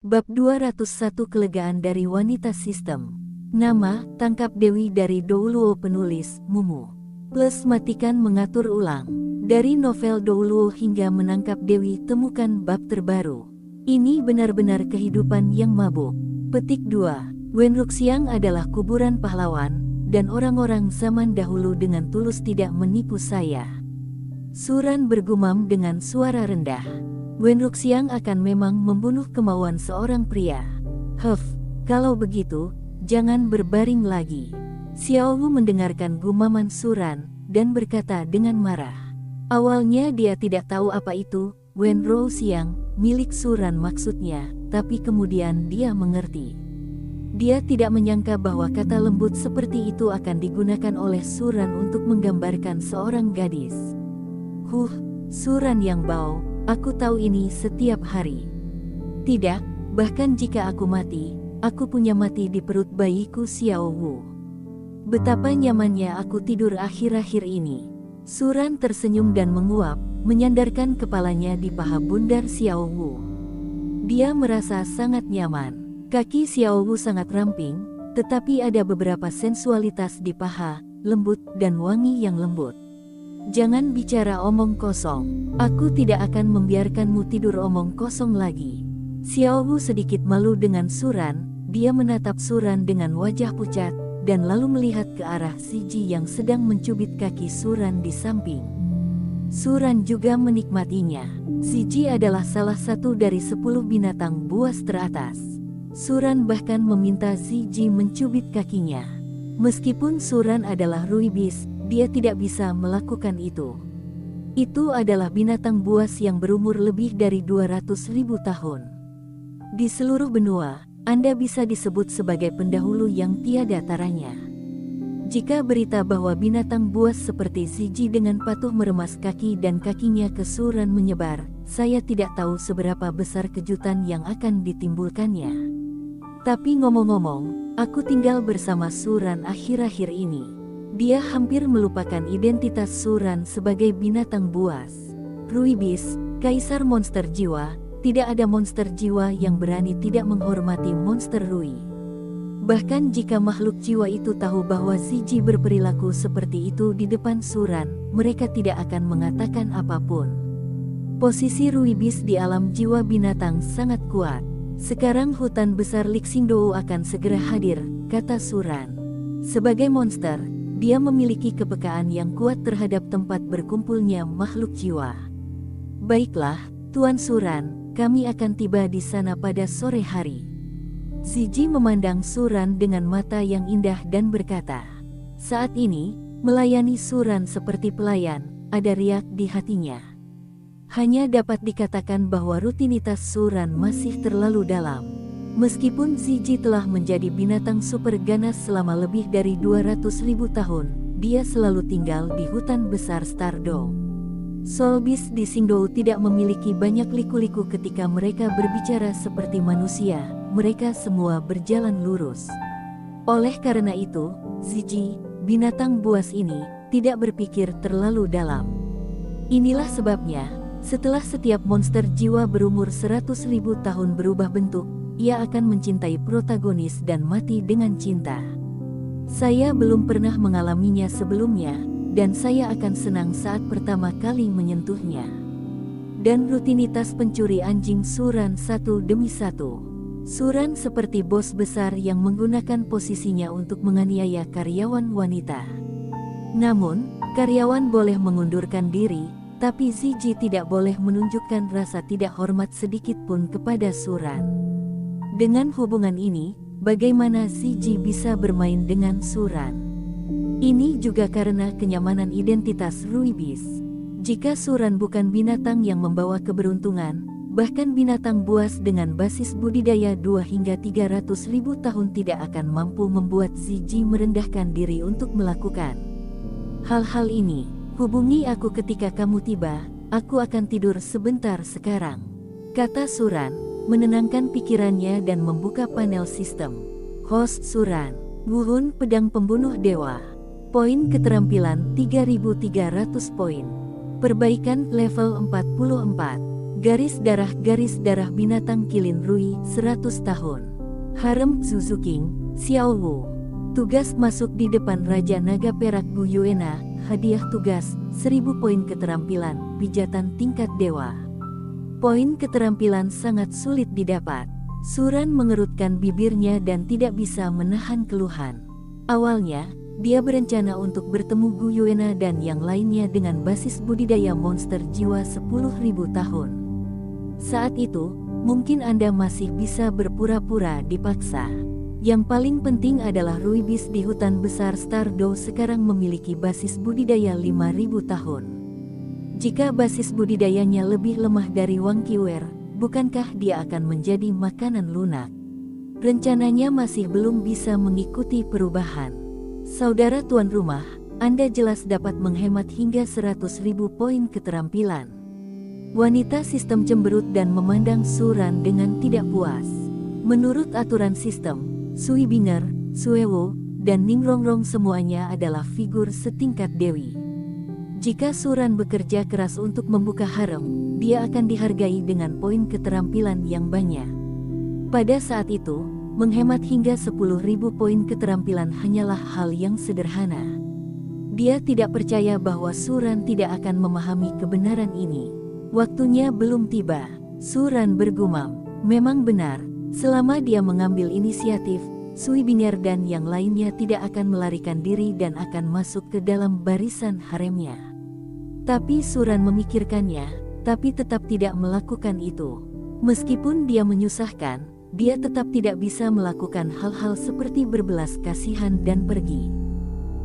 Bab 201 Kelegaan dari Wanita Sistem. Nama, tangkap Dewi dari Douluo. Penulis, Mumu. Plus matikan mengatur ulang. Dari novel Douluo hingga menangkap Dewi, temukan bab terbaru. Ini benar-benar kehidupan yang mabuk. Petik 2. Wenruxiang adalah kuburan pahlawan, dan orang-orang zaman dahulu dengan tulus tidak menipu saya. Suran bergumam dengan suara rendah. Wenruxiang akan memang membunuh kemauan seorang pria. Kalau begitu, jangan berbaring lagi. Xiao Wu mendengarkan gumaman Suran, dan berkata dengan marah. Awalnya dia tidak tahu apa itu, Wenruxiang, milik Suran maksudnya, tapi kemudian dia mengerti. Dia tidak menyangka bahwa kata lembut seperti itu akan digunakan oleh Suran untuk menggambarkan seorang gadis. Suran yang bau. Aku tahu ini setiap hari. Tidak, bahkan jika aku mati, aku punya mati di perut bayiku Xiao Wu. Betapa nyamannya aku tidur akhir-akhir ini. Suran tersenyum dan menguap, menyandarkan kepalanya di paha bundar Xiao Wu. Dia merasa sangat nyaman. Kaki Xiao Wu sangat ramping, tetapi ada beberapa sensualitas di paha, lembut dan wangi yang lembut. Jangan bicara omong kosong. Aku tidak akan membiarkanmu tidur omong kosong lagi. Xiao Wu sedikit malu dengan Suran. Dia menatap Suran dengan wajah pucat, dan lalu melihat ke arah Ziji yang sedang mencubit kaki Suran di samping. Suran juga menikmatinya. Ziji adalah salah satu dari 10 binatang buas teratas. Suran bahkan meminta Ziji mencubit kakinya. Meskipun Suran adalah ruibis, dia tidak bisa melakukan itu. Itu adalah binatang buas yang berumur lebih dari 200.000 tahun. Di seluruh benua, Anda bisa disebut sebagai pendahulu yang tiada taranya. Jika berita bahwa binatang buas seperti Ziji dengan patuh meremas kaki dan kakinya ke Suran menyebar, saya tidak tahu seberapa besar kejutan yang akan ditimbulkannya. Tapi ngomong-ngomong, aku tinggal bersama Suran akhir-akhir ini. Dia hampir melupakan identitas Suran sebagai binatang buas. Ruibis, kaisar monster jiwa, tidak ada monster jiwa yang berani tidak menghormati monster Rui. Bahkan jika makhluk jiwa itu tahu bahwa Ziji berperilaku seperti itu di depan Suran, mereka tidak akan mengatakan apapun. Posisi Ruibis di alam jiwa binatang sangat kuat. Sekarang hutan besar Lixingdou akan segera hadir, kata Suran. Sebagai monster, dia memiliki kepekaan yang kuat terhadap tempat berkumpulnya makhluk jiwa. Baiklah, Tuan Suran, kami akan tiba di sana pada sore hari. Ziji memandang Suran dengan mata yang indah dan berkata, saat ini, melayani Suran seperti pelayan, ada riak di hatinya. Hanya dapat dikatakan bahwa rutinitas Suran masih terlalu dalam. Meskipun Ziji telah menjadi binatang super ganas selama lebih dari 200.000 tahun, dia selalu tinggal di hutan besar Stardow. Soulbeast di Xingdou tidak memiliki banyak liku-liku ketika mereka berbicara seperti manusia, mereka semua berjalan lurus. Oleh karena itu, Ziji, binatang buas ini, tidak berpikir terlalu dalam. Inilah sebabnya, setelah setiap monster jiwa berumur 100.000 tahun berubah bentuk, ia akan mencintai protagonis dan mati dengan cinta. Saya belum pernah mengalaminya sebelumnya, dan saya akan senang saat pertama kali menyentuhnya. Dan rutinitas pencuri anjing Suran satu demi satu. Suran seperti bos besar yang menggunakan posisinya untuk menganiaya karyawan wanita. Namun, karyawan boleh mengundurkan diri, tapi Ziji tidak boleh menunjukkan rasa tidak hormat sedikit pun kepada Suran. Dengan hubungan ini, bagaimana Ziji bisa bermain dengan Suran? Ini juga karena kenyamanan identitas Ruibis. Jika Suran bukan binatang yang membawa keberuntungan, bahkan binatang buas dengan basis budidaya 2 hingga 300.000 tahun tidak akan mampu membuat Ziji merendahkan diri untuk melakukan hal-hal ini. Hubungi aku ketika kamu tiba, aku akan tidur sebentar sekarang, kata Suran, menenangkan pikirannya dan membuka panel sistem. Host Suran, Wuhun pedang pembunuh dewa. Poin keterampilan 3.300 poin. Perbaikan level 44. Garis darah binatang kilin Rui 100 tahun. Harem Zuzu King, Xiao Wu. Tugas masuk di depan Raja Naga Perak Gu Yuena. Hadiah tugas, 1000 poin keterampilan, pijatan tingkat dewa. Poin keterampilan sangat sulit didapat. Suran mengerutkan bibirnya dan tidak bisa menahan keluhan. Awalnya, dia berencana untuk bertemu Gu Yuena dan yang lainnya dengan basis budidaya monster jiwa 10.000 tahun. Saat itu, mungkin Anda masih bisa berpura-pura dipaksa. Yang paling penting adalah Ruibis di hutan besar Stardow sekarang memiliki basis budidaya 5.000 tahun. Jika basis budidayanya lebih lemah dari Wang Qiwer, bukankah dia akan menjadi makanan lunak? Rencananya masih belum bisa mengikuti perubahan. Saudara tuan rumah, Anda jelas dapat menghemat hingga 100.000 poin keterampilan. Wanita sistem cemberut dan memandang Suran dengan tidak puas. Menurut aturan sistem, Sui Binger, Suewo, dan Ningrongrong semuanya adalah figur setingkat dewi. Jika Suran bekerja keras untuk membuka harem, dia akan dihargai dengan poin keterampilan yang banyak. Pada saat itu, menghemat hingga 10.000 poin keterampilan hanyalah hal yang sederhana. Dia tidak percaya bahwa Suran tidak akan memahami kebenaran ini. Waktunya belum tiba. Suran bergumam, memang benar, selama dia mengambil inisiatif, Sui Binger dan yang lainnya tidak akan melarikan diri dan akan masuk ke dalam barisan haremnya. Tapi Suran memikirkannya, tapi tetap tidak melakukan itu. Meskipun dia menyusahkan, dia tetap tidak bisa melakukan hal-hal seperti berbelas kasihan dan pergi.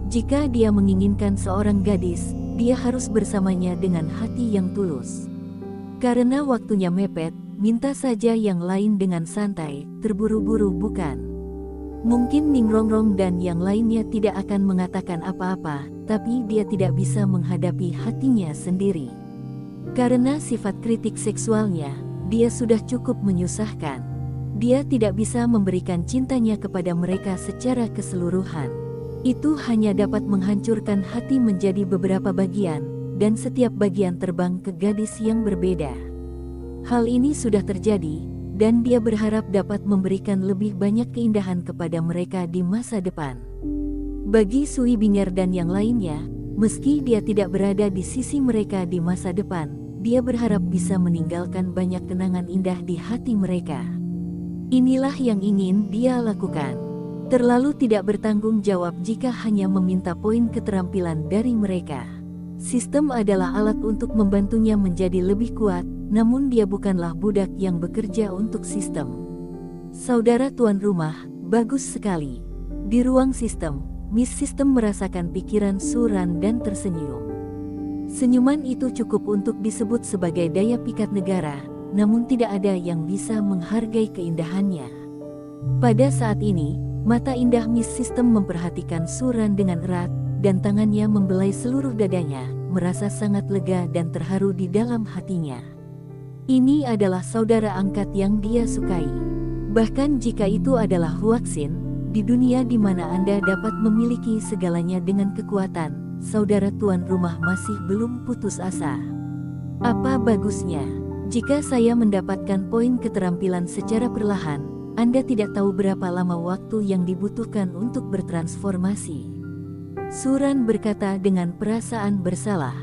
Jika dia menginginkan seorang gadis, dia harus bersamanya dengan hati yang tulus. Karena waktunya mepet, minta saja yang lain dengan santai, terburu-buru bukan. Mungkin Ningrongrong dan yang lainnya tidak akan mengatakan apa-apa, tapi dia tidak bisa menghadapi hatinya sendiri. Karena sifat kritik seksualnya, dia sudah cukup menyusahkan. Dia tidak bisa memberikan cintanya kepada mereka secara keseluruhan. Itu hanya dapat menghancurkan hati menjadi beberapa bagian, dan setiap bagian terbang ke gadis yang berbeda. Hal ini sudah terjadi, dan dia berharap dapat memberikan lebih banyak keindahan kepada mereka di masa depan. Bagi Sui Binger dan yang lainnya, meski dia tidak berada di sisi mereka di masa depan, dia berharap bisa meninggalkan banyak kenangan indah di hati mereka. Inilah yang ingin dia lakukan. Terlalu tidak bertanggung jawab jika hanya meminta poin keterampilan dari mereka. Sistem adalah alat untuk membantunya menjadi lebih kuat, namun dia bukanlah budak yang bekerja untuk sistem. Saudara tuan rumah, bagus sekali. Di ruang sistem, Miss Sistem merasakan pikiran Suran dan tersenyum. Senyuman itu cukup untuk disebut sebagai daya pikat negara, namun tidak ada yang bisa menghargai keindahannya. Pada saat ini, mata indah Miss Sistem memperhatikan Suran dengan erat, dan tangannya membelai seluruh dadanya, merasa sangat lega dan terharu di dalam hatinya. Ini adalah saudara angkat yang dia sukai. Bahkan jika itu adalah Huaxin, di dunia di mana Anda dapat memiliki segalanya dengan kekuatan, saudara tuan rumah masih belum putus asa. Apa bagusnya? Jika saya mendapatkan poin keterampilan secara perlahan, Anda tidak tahu berapa lama waktu yang dibutuhkan untuk bertransformasi. Suran berkata dengan perasaan bersalah.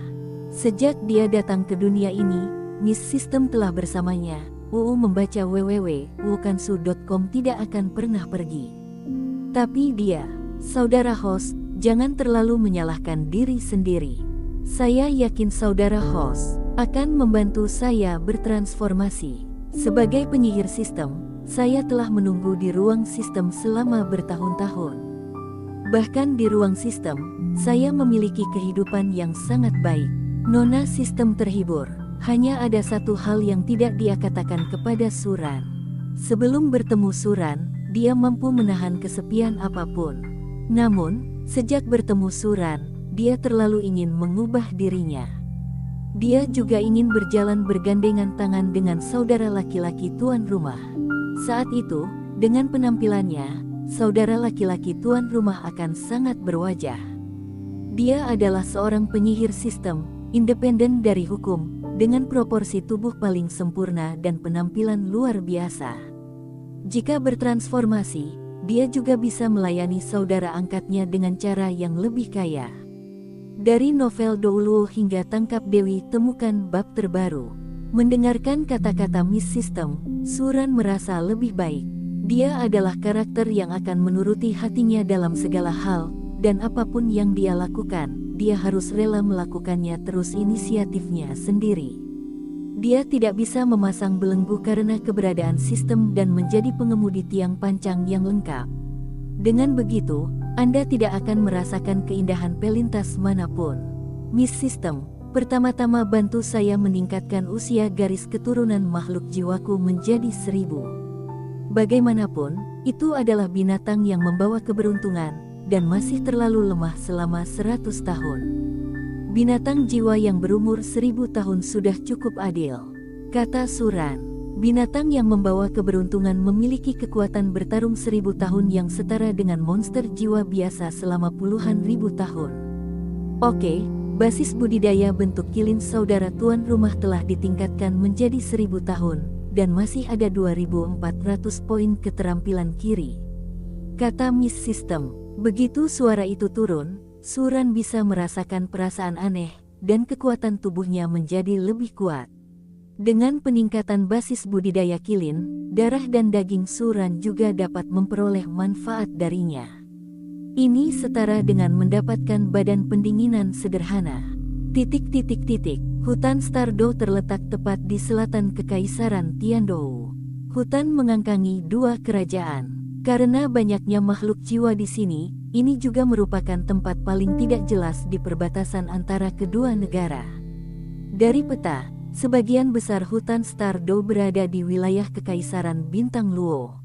Sejak dia datang ke dunia ini, Miss Sistem telah bersamanya. Membaca www.wukansu.com tidak akan pernah pergi. Tapi dia, saudara host, jangan terlalu menyalahkan diri sendiri. Saya yakin saudara host akan membantu saya bertransformasi. Sebagai penyihir sistem, saya telah menunggu di ruang sistem selama bertahun-tahun. Bahkan di ruang sistem, saya memiliki kehidupan yang sangat baik. Nona Sistem terhibur. Hanya ada satu hal yang tidak dia katakan kepada Suran. Sebelum bertemu Suran, dia mampu menahan kesepian apapun. Namun, sejak bertemu Suran, dia terlalu ingin mengubah dirinya. Dia juga ingin berjalan bergandengan tangan dengan saudara laki-laki tuan rumah. Saat itu, dengan penampilannya, saudara laki-laki tuan rumah akan sangat berwajah. Dia adalah seorang penyihir sistem, independen dari hukum, dengan proporsi tubuh paling sempurna dan penampilan luar biasa. Jika bertransformasi, dia juga bisa melayani saudara angkatnya dengan cara yang lebih kaya. Dari novel Douluo hingga Tangkap Dewi, temukan bab terbaru. Mendengarkan kata-kata Miss System, Suran merasa lebih baik. Dia adalah karakter yang akan menuruti hatinya dalam segala hal, dan apapun yang dia lakukan, dia harus rela melakukannya terus inisiatifnya sendiri. Dia tidak bisa memasang belenggu karena keberadaan sistem dan menjadi pengemudi tiang pancang yang lengkap. Dengan begitu, Anda tidak akan merasakan keindahan pelintas manapun. Miss System, pertama-tama bantu saya meningkatkan usia garis keturunan makhluk jiwaku menjadi 1000. Bagaimanapun, itu adalah binatang yang membawa keberuntungan, dan masih terlalu lemah selama 100 tahun. Binatang jiwa yang berumur 1000 tahun sudah cukup adil, kata Suran. Binatang yang membawa keberuntungan memiliki kekuatan bertarung 1000 tahun yang setara dengan monster jiwa biasa selama puluhan ribu tahun. Oke, basis budidaya bentuk kilin saudara tuan rumah telah ditingkatkan menjadi 1000 tahun, dan masih ada 2400 poin keterampilan kiri, kata Miss System. Begitu suara itu turun, Suran bisa merasakan perasaan aneh, dan kekuatan tubuhnya menjadi lebih kuat. Dengan peningkatan basis budidaya kilin, darah dan daging Suran juga dapat memperoleh manfaat darinya. Ini setara dengan mendapatkan badan pendinginan sederhana. Hutan Stardow terletak tepat di selatan Kekaisaran Tiandou. Hutan mengangkangi dua kerajaan. Karena banyaknya makhluk jiwa di sini, ini juga merupakan tempat paling tidak jelas di perbatasan antara kedua negara. Dari peta, sebagian besar hutan Stardow berada di wilayah Kekaisaran Bintang Luo.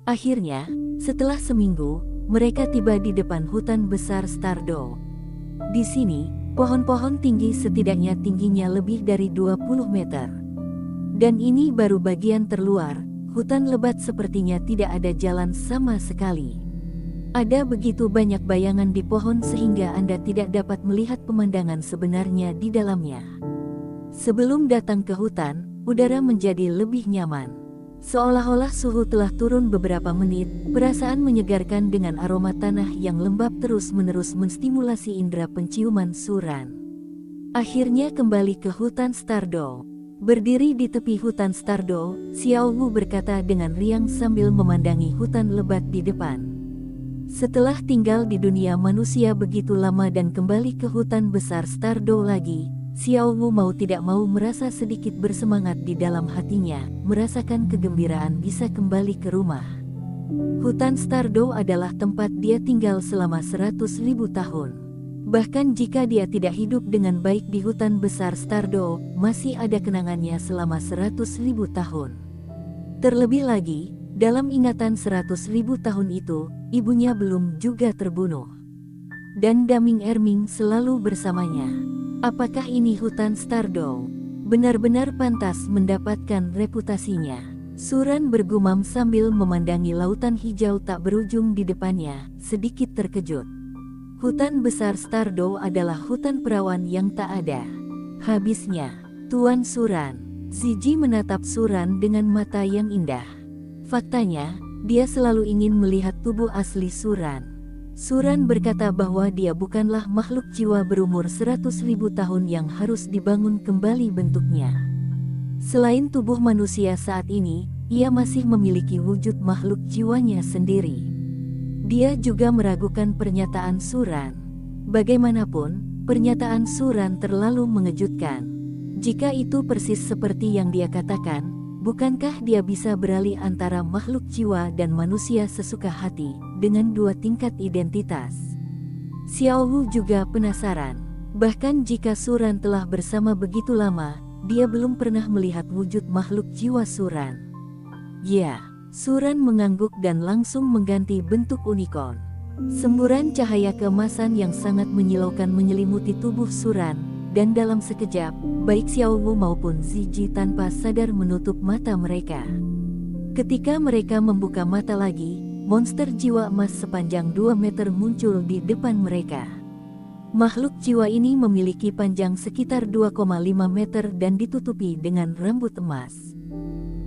Akhirnya, setelah seminggu, mereka tiba di depan hutan besar Stardow. Di sini, pohon-pohon tinggi setidaknya tingginya lebih dari 20 meter. Dan ini baru bagian terluar, hutan lebat sepertinya tidak ada jalan sama sekali. Ada begitu banyak bayangan di pohon sehingga Anda tidak dapat melihat pemandangan sebenarnya di dalamnya. Sebelum datang ke hutan, udara menjadi lebih nyaman. Seolah-olah suhu telah turun beberapa menit, perasaan menyegarkan dengan aroma tanah yang lembab terus-menerus menstimulasi indera penciuman Suran. Akhirnya kembali ke hutan Stardow. Berdiri di tepi hutan Stardow, Xiao Wu berkata dengan riang sambil memandangi hutan lebat di depan. Setelah tinggal di dunia manusia begitu lama dan kembali ke hutan besar Stardow lagi, Xiao Wu mau tidak mau merasa sedikit bersemangat di dalam hatinya, merasakan kegembiraan bisa kembali ke rumah. Hutan Stardow adalah tempat dia tinggal selama 100.000 tahun. Bahkan jika dia tidak hidup dengan baik di hutan besar Stardow, masih ada kenangannya selama 100.000 tahun. Terlebih lagi, dalam ingatan 100.000 tahun itu, ibunya belum juga terbunuh. Dan Daming Erming selalu bersamanya. Apakah ini hutan Stardow? Benar-benar pantas mendapatkan reputasinya. Suran bergumam sambil memandangi lautan hijau tak berujung di depannya, sedikit terkejut. Hutan besar Stardow adalah hutan perawan yang tak ada habisnya. Tuan Suran. Ziji menatap Suran dengan mata yang indah. Faktanya, dia selalu ingin melihat tubuh asli Suran. Suran berkata bahwa dia bukanlah makhluk jiwa berumur 100.000 tahun yang harus dibangun kembali bentuknya. Selain tubuh manusia saat ini, ia masih memiliki wujud makhluk jiwanya sendiri. Dia juga meragukan pernyataan Suran. Bagaimanapun, pernyataan Suran terlalu mengejutkan. Jika itu persis seperti yang dia katakan, bukankah dia bisa beralih antara makhluk jiwa dan manusia sesuka hati, dengan dua tingkat identitas? Xiao Wu juga penasaran. Bahkan jika Suran telah bersama begitu lama, dia belum pernah melihat wujud makhluk jiwa Suran. Ya, Suran mengangguk dan langsung mengganti bentuk unicorn. Semburan cahaya keemasan yang sangat menyilaukan menyelimuti tubuh Suran, dan dalam sekejap, baik Xiao Wu maupun Ziji tanpa sadar menutup mata mereka. Ketika mereka membuka mata lagi, monster jiwa emas sepanjang 2 meter muncul di depan mereka. Makhluk jiwa ini memiliki panjang sekitar 2,5 meter dan ditutupi dengan rambut emas.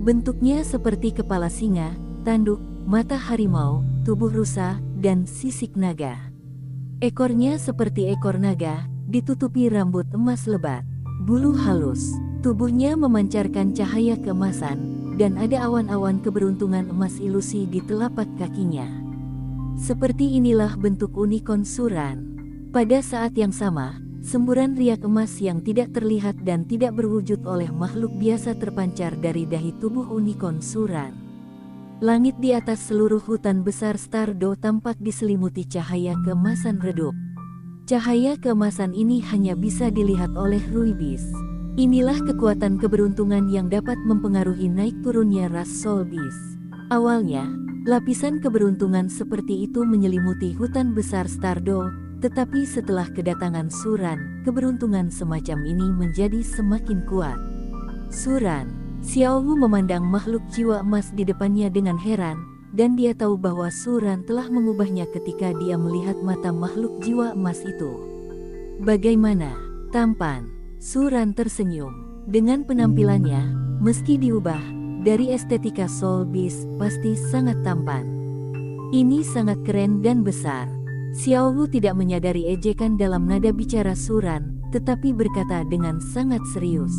Bentuknya seperti kepala singa, tanduk, mata harimau, tubuh rusa, dan sisik naga. Ekornya seperti ekor naga, ditutupi rambut emas lebat, bulu halus. Tubuhnya memancarkan cahaya keemasan, dan ada awan-awan keberuntungan emas ilusi di telapak kakinya. Seperti inilah bentuk unicorn Suran. Pada saat yang sama, semburan riak emas yang tidak terlihat dan tidak berwujud oleh makhluk biasa terpancar dari dahi tubuh unicorn Suran. Langit di atas seluruh hutan besar Stardo tampak diselimuti cahaya keemasan redup. Cahaya keemasan ini hanya bisa dilihat oleh Ruibis. Inilah kekuatan keberuntungan yang dapat mempengaruhi naik turunnya ras Soul Beast. Awalnya, lapisan keberuntungan seperti itu menyelimuti hutan besar Stardo, tetapi setelah kedatangan Suran, keberuntungan semacam ini menjadi semakin kuat. Suran, Xiao Wu memandang makhluk jiwa emas di depannya dengan heran, dan dia tahu bahwa Suran telah mengubahnya ketika dia melihat mata makhluk jiwa emas itu. Bagaimana tampan? Suran tersenyum. Dengan penampilannya, meski diubah, dari estetika Soul Beast pasti sangat tampan. Ini sangat keren dan besar. Xiao Wu tidak menyadari ejekan dalam nada bicara Suran, tetapi berkata dengan sangat serius.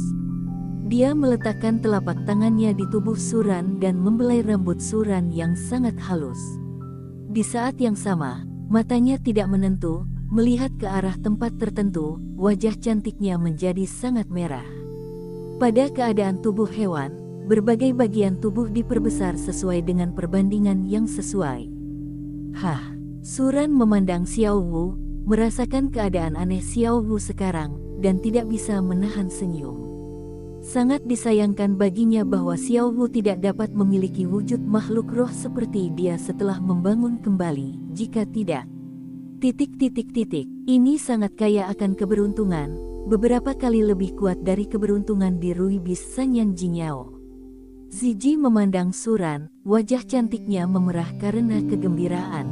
Dia meletakkan telapak tangannya di tubuh Suran dan membelai rambut Suran yang sangat halus. Di saat yang sama, matanya tidak menentu, melihat ke arah tempat tertentu, wajah cantiknya menjadi sangat merah. Pada keadaan tubuh hewan, berbagai bagian tubuh diperbesar sesuai dengan perbandingan yang sesuai. Hah, Suran memandang Xiao Wu, merasakan keadaan aneh Xiao Wu sekarang, dan tidak bisa menahan senyum. Sangat disayangkan baginya bahwa Xiao Wu tidak dapat memiliki wujud makhluk roh seperti dia setelah membangun kembali, jika tidak. Ini sangat kaya akan keberuntungan, beberapa kali lebih kuat dari keberuntungan di Ruibis Sanyan Jingyao. Ziji memandang Suran, wajah cantiknya memerah karena kegembiraan.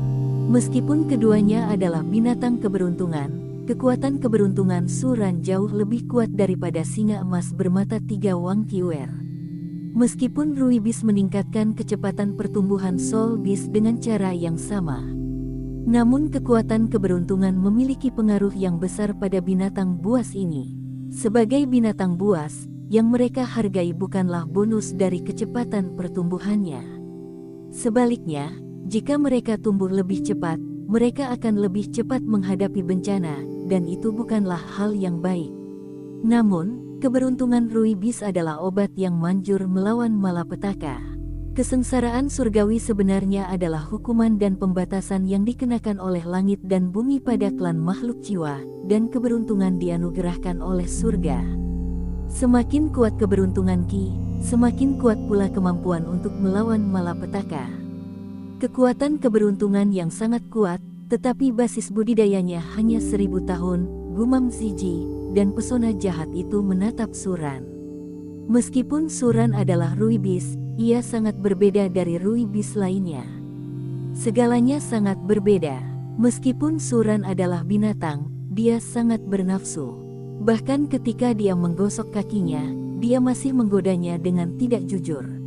Meskipun keduanya adalah binatang keberuntungan, kekuatan keberuntungan Suran jauh lebih kuat daripada singa emas bermata 3 Wang Qiuer. Meskipun Ruibis meningkatkan kecepatan pertumbuhan Soul Beast dengan cara yang sama, namun kekuatan keberuntungan memiliki pengaruh yang besar pada binatang buas ini. Sebagai binatang buas, yang mereka hargai bukanlah bonus dari kecepatan pertumbuhannya. Sebaliknya, jika mereka tumbuh lebih cepat, mereka akan lebih cepat menghadapi bencana, dan itu bukanlah hal yang baik. Namun, keberuntungan Ruibis adalah obat yang manjur melawan malapetaka. Kesengsaraan surgawi sebenarnya adalah hukuman dan pembatasan yang dikenakan oleh langit dan bumi pada klan makhluk jiwa, dan keberuntungan dianugerahkan oleh surga. Semakin kuat keberuntungan Ki, semakin kuat pula kemampuan untuk melawan malapetaka. Kekuatan keberuntungan yang sangat kuat, tetapi basis budidayanya hanya 1000 tahun, gumam Ziji, dan pesona jahat itu menatap Suran. Meskipun Suran adalah Ruibis, ia sangat berbeda dari Ruibis lainnya. Segalanya sangat berbeda. Meskipun Suran adalah binatang, dia sangat bernafsu. Bahkan ketika dia menggosok kakinya, dia masih menggodanya dengan tidak jujur.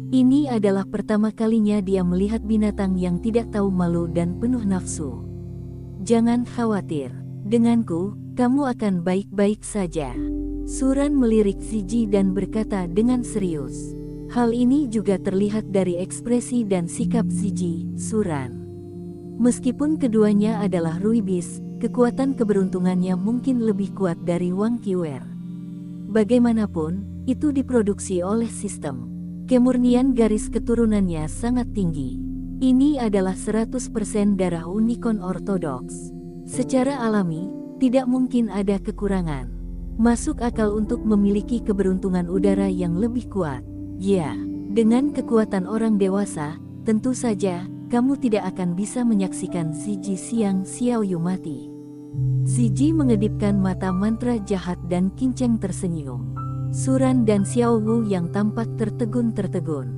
Ini adalah pertama kalinya dia melihat binatang yang tidak tahu malu dan penuh nafsu. Jangan khawatir, denganku, kamu akan baik-baik saja. Suran melirik Ziji dan berkata dengan serius. Hal ini juga terlihat dari ekspresi dan sikap Ziji, Suran. Meskipun keduanya adalah Ruibis, kekuatan keberuntungannya mungkin lebih kuat dari Wang Qiuer. Bagaimanapun, itu diproduksi oleh sistem. Kemurnian garis keturunannya sangat tinggi. Ini adalah 100% darah unicorn ortodoks. Secara alami, tidak mungkin ada kekurangan. Masuk akal untuk memiliki keberuntungan udara yang lebih kuat. Ya, dengan kekuatan orang dewasa, tentu saja, kamu tidak akan bisa menyaksikan Ziji Siang Xiaoyu mati. Ziji mengedipkan mata mantra jahat dan kincang tersenyum. Suran dan Xiao Wu yang tampak tertegun-tertegun.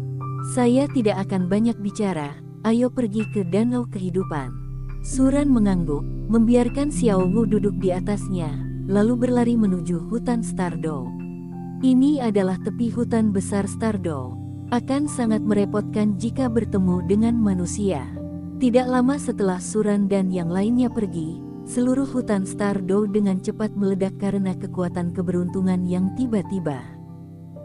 Saya tidak akan banyak bicara, ayo pergi ke danau kehidupan. Suran mengangguk, membiarkan Xiao Wu duduk di atasnya, lalu berlari menuju hutan Stardow. Ini adalah tepi hutan besar Stardow. Akan sangat merepotkan jika bertemu dengan manusia. Tidak lama setelah Suran dan yang lainnya pergi, seluruh hutan Stardow dengan cepat meledak karena kekuatan keberuntungan yang tiba-tiba.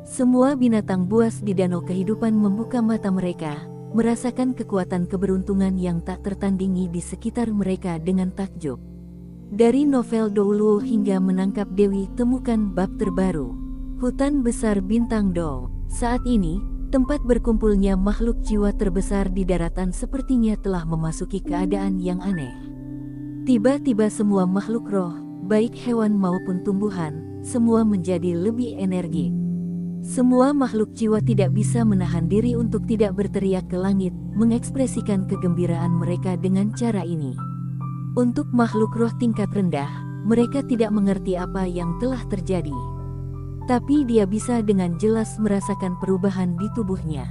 Semua binatang buas di danau kehidupan membuka mata mereka, merasakan kekuatan keberuntungan yang tak tertandingi di sekitar mereka dengan takjub. Dari novel Douluo hingga menangkap Dewi, temukan bab terbaru. Hutan besar Bintang Do. Saat ini, tempat berkumpulnya makhluk jiwa terbesar di daratan sepertinya telah memasuki keadaan yang aneh. Tiba-tiba semua makhluk roh, baik hewan maupun tumbuhan, semua menjadi lebih energik. Semua makhluk jiwa tidak bisa menahan diri untuk tidak berteriak ke langit, mengekspresikan kegembiraan mereka dengan cara ini. Untuk makhluk roh tingkat rendah, mereka tidak mengerti apa yang telah terjadi. Tapi dia bisa dengan jelas merasakan perubahan di tubuhnya.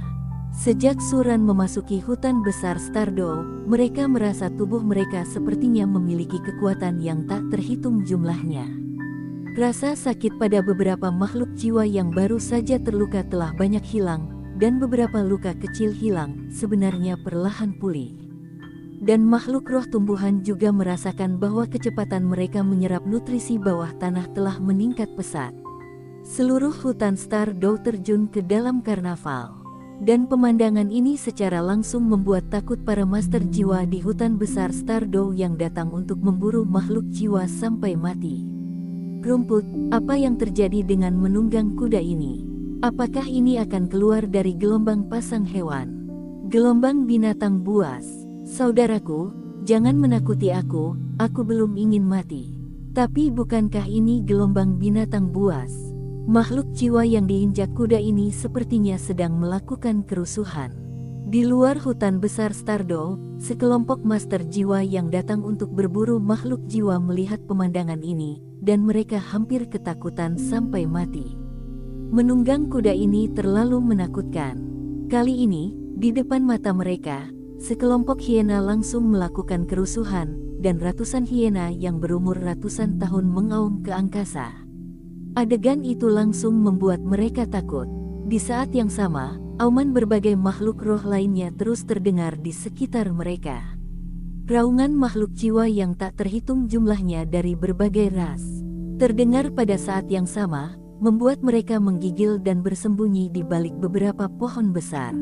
Sejak Suran memasuki hutan besar Stardow, mereka merasa tubuh mereka sepertinya memiliki kekuatan yang tak terhitung jumlahnya. Rasa sakit pada beberapa makhluk jiwa yang baru saja terluka telah banyak hilang, dan beberapa luka kecil hilang, sebenarnya perlahan pulih. Dan makhluk roh tumbuhan juga merasakan bahwa kecepatan mereka menyerap nutrisi bawah tanah telah meningkat pesat. Seluruh hutan Stardow terjun ke dalam karnaval. Dan pemandangan ini secara langsung membuat takut para master jiwa di hutan besar Stardow yang datang untuk memburu makhluk jiwa sampai mati. Rumput, apa yang terjadi dengan menunggang kuda ini? Apakah ini akan keluar dari gelombang pasang hewan? Gelombang binatang buas. Saudaraku, jangan menakuti aku belum ingin mati. Tapi bukankah ini gelombang binatang buas? Makhluk jiwa yang diinjak kuda ini sepertinya sedang melakukan kerusuhan. Di luar hutan besar Stardow, sekelompok master jiwa yang datang untuk berburu makhluk jiwa melihat pemandangan ini, dan mereka hampir ketakutan sampai mati. Menunggang kuda ini terlalu menakutkan. Kali ini, di depan mata mereka, sekelompok hiena langsung melakukan kerusuhan, dan ratusan hiena yang berumur ratusan tahun mengaum ke angkasa. Adegan itu langsung membuat mereka takut. Di saat yang sama, auman berbagai makhluk roh lainnya terus terdengar di sekitar mereka. Raungan makhluk jiwa yang tak terhitung jumlahnya dari berbagai ras terdengar pada saat yang sama, membuat mereka menggigil dan bersembunyi di balik beberapa pohon besar.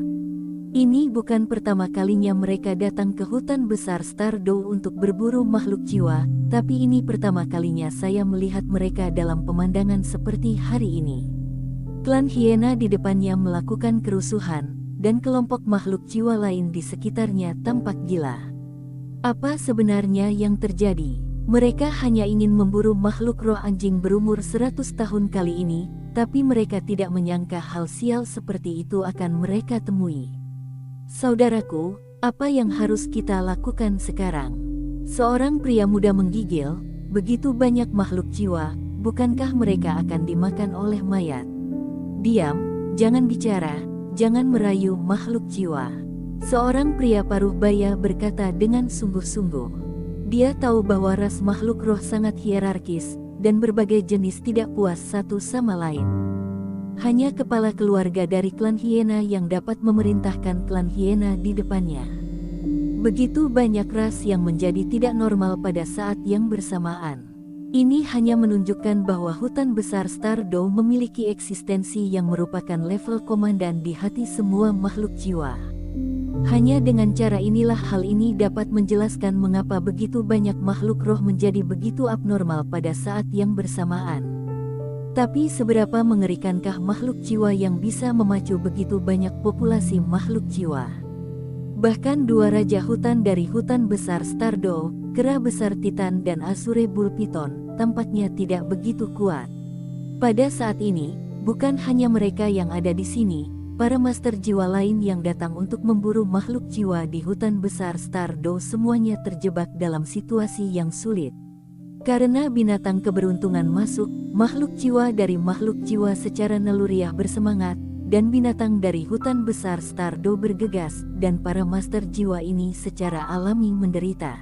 Ini bukan pertama kalinya mereka datang ke hutan besar Stardow untuk berburu makhluk jiwa, tapi ini pertama kalinya saya melihat mereka dalam pemandangan seperti hari ini. Klan hiena di depannya melakukan kerusuhan, dan kelompok makhluk jiwa lain di sekitarnya tampak gila. Apa sebenarnya yang terjadi? Mereka hanya ingin memburu makhluk roh anjing berumur 100 tahun kali ini, tapi mereka tidak menyangka hal sial seperti itu akan mereka temui. Saudaraku, apa yang harus kita lakukan sekarang? Seorang pria muda menggigil, begitu banyak makhluk jiwa, bukankah mereka akan dimakan oleh mayat? Diam, jangan bicara, jangan merayu makhluk jiwa. Seorang pria paruh baya berkata dengan sungguh-sungguh. Dia tahu bahwa ras makhluk roh sangat hierarkis, dan berbagai jenis tidak puas satu sama lain. Hanya kepala keluarga dari klan hiena yang dapat memerintahkan klan hiena di depannya. Begitu banyak ras yang menjadi tidak normal pada saat yang bersamaan. Ini hanya menunjukkan bahwa hutan besar Stardow memiliki eksistensi yang merupakan level komandan di hati semua makhluk jiwa. Hanya dengan cara inilah hal ini dapat menjelaskan mengapa begitu banyak makhluk roh menjadi begitu abnormal pada saat yang bersamaan. Tapi seberapa mengerikankah makhluk jiwa yang bisa memacu begitu banyak populasi makhluk jiwa? Bahkan dua raja hutan dari hutan besar Stardow, kera besar Titan dan Azure Bull Python, tampaknya tidak begitu kuat. Pada saat ini, bukan hanya mereka yang ada di sini, para master jiwa lain yang datang untuk memburu makhluk jiwa di hutan besar Stardow semuanya terjebak dalam situasi yang sulit. Karena binatang keberuntungan masuk, makhluk jiwa dari makhluk jiwa secara naluriah bersemangat, dan binatang dari hutan besar Stardow bergegas, dan para master jiwa ini secara alami menderita.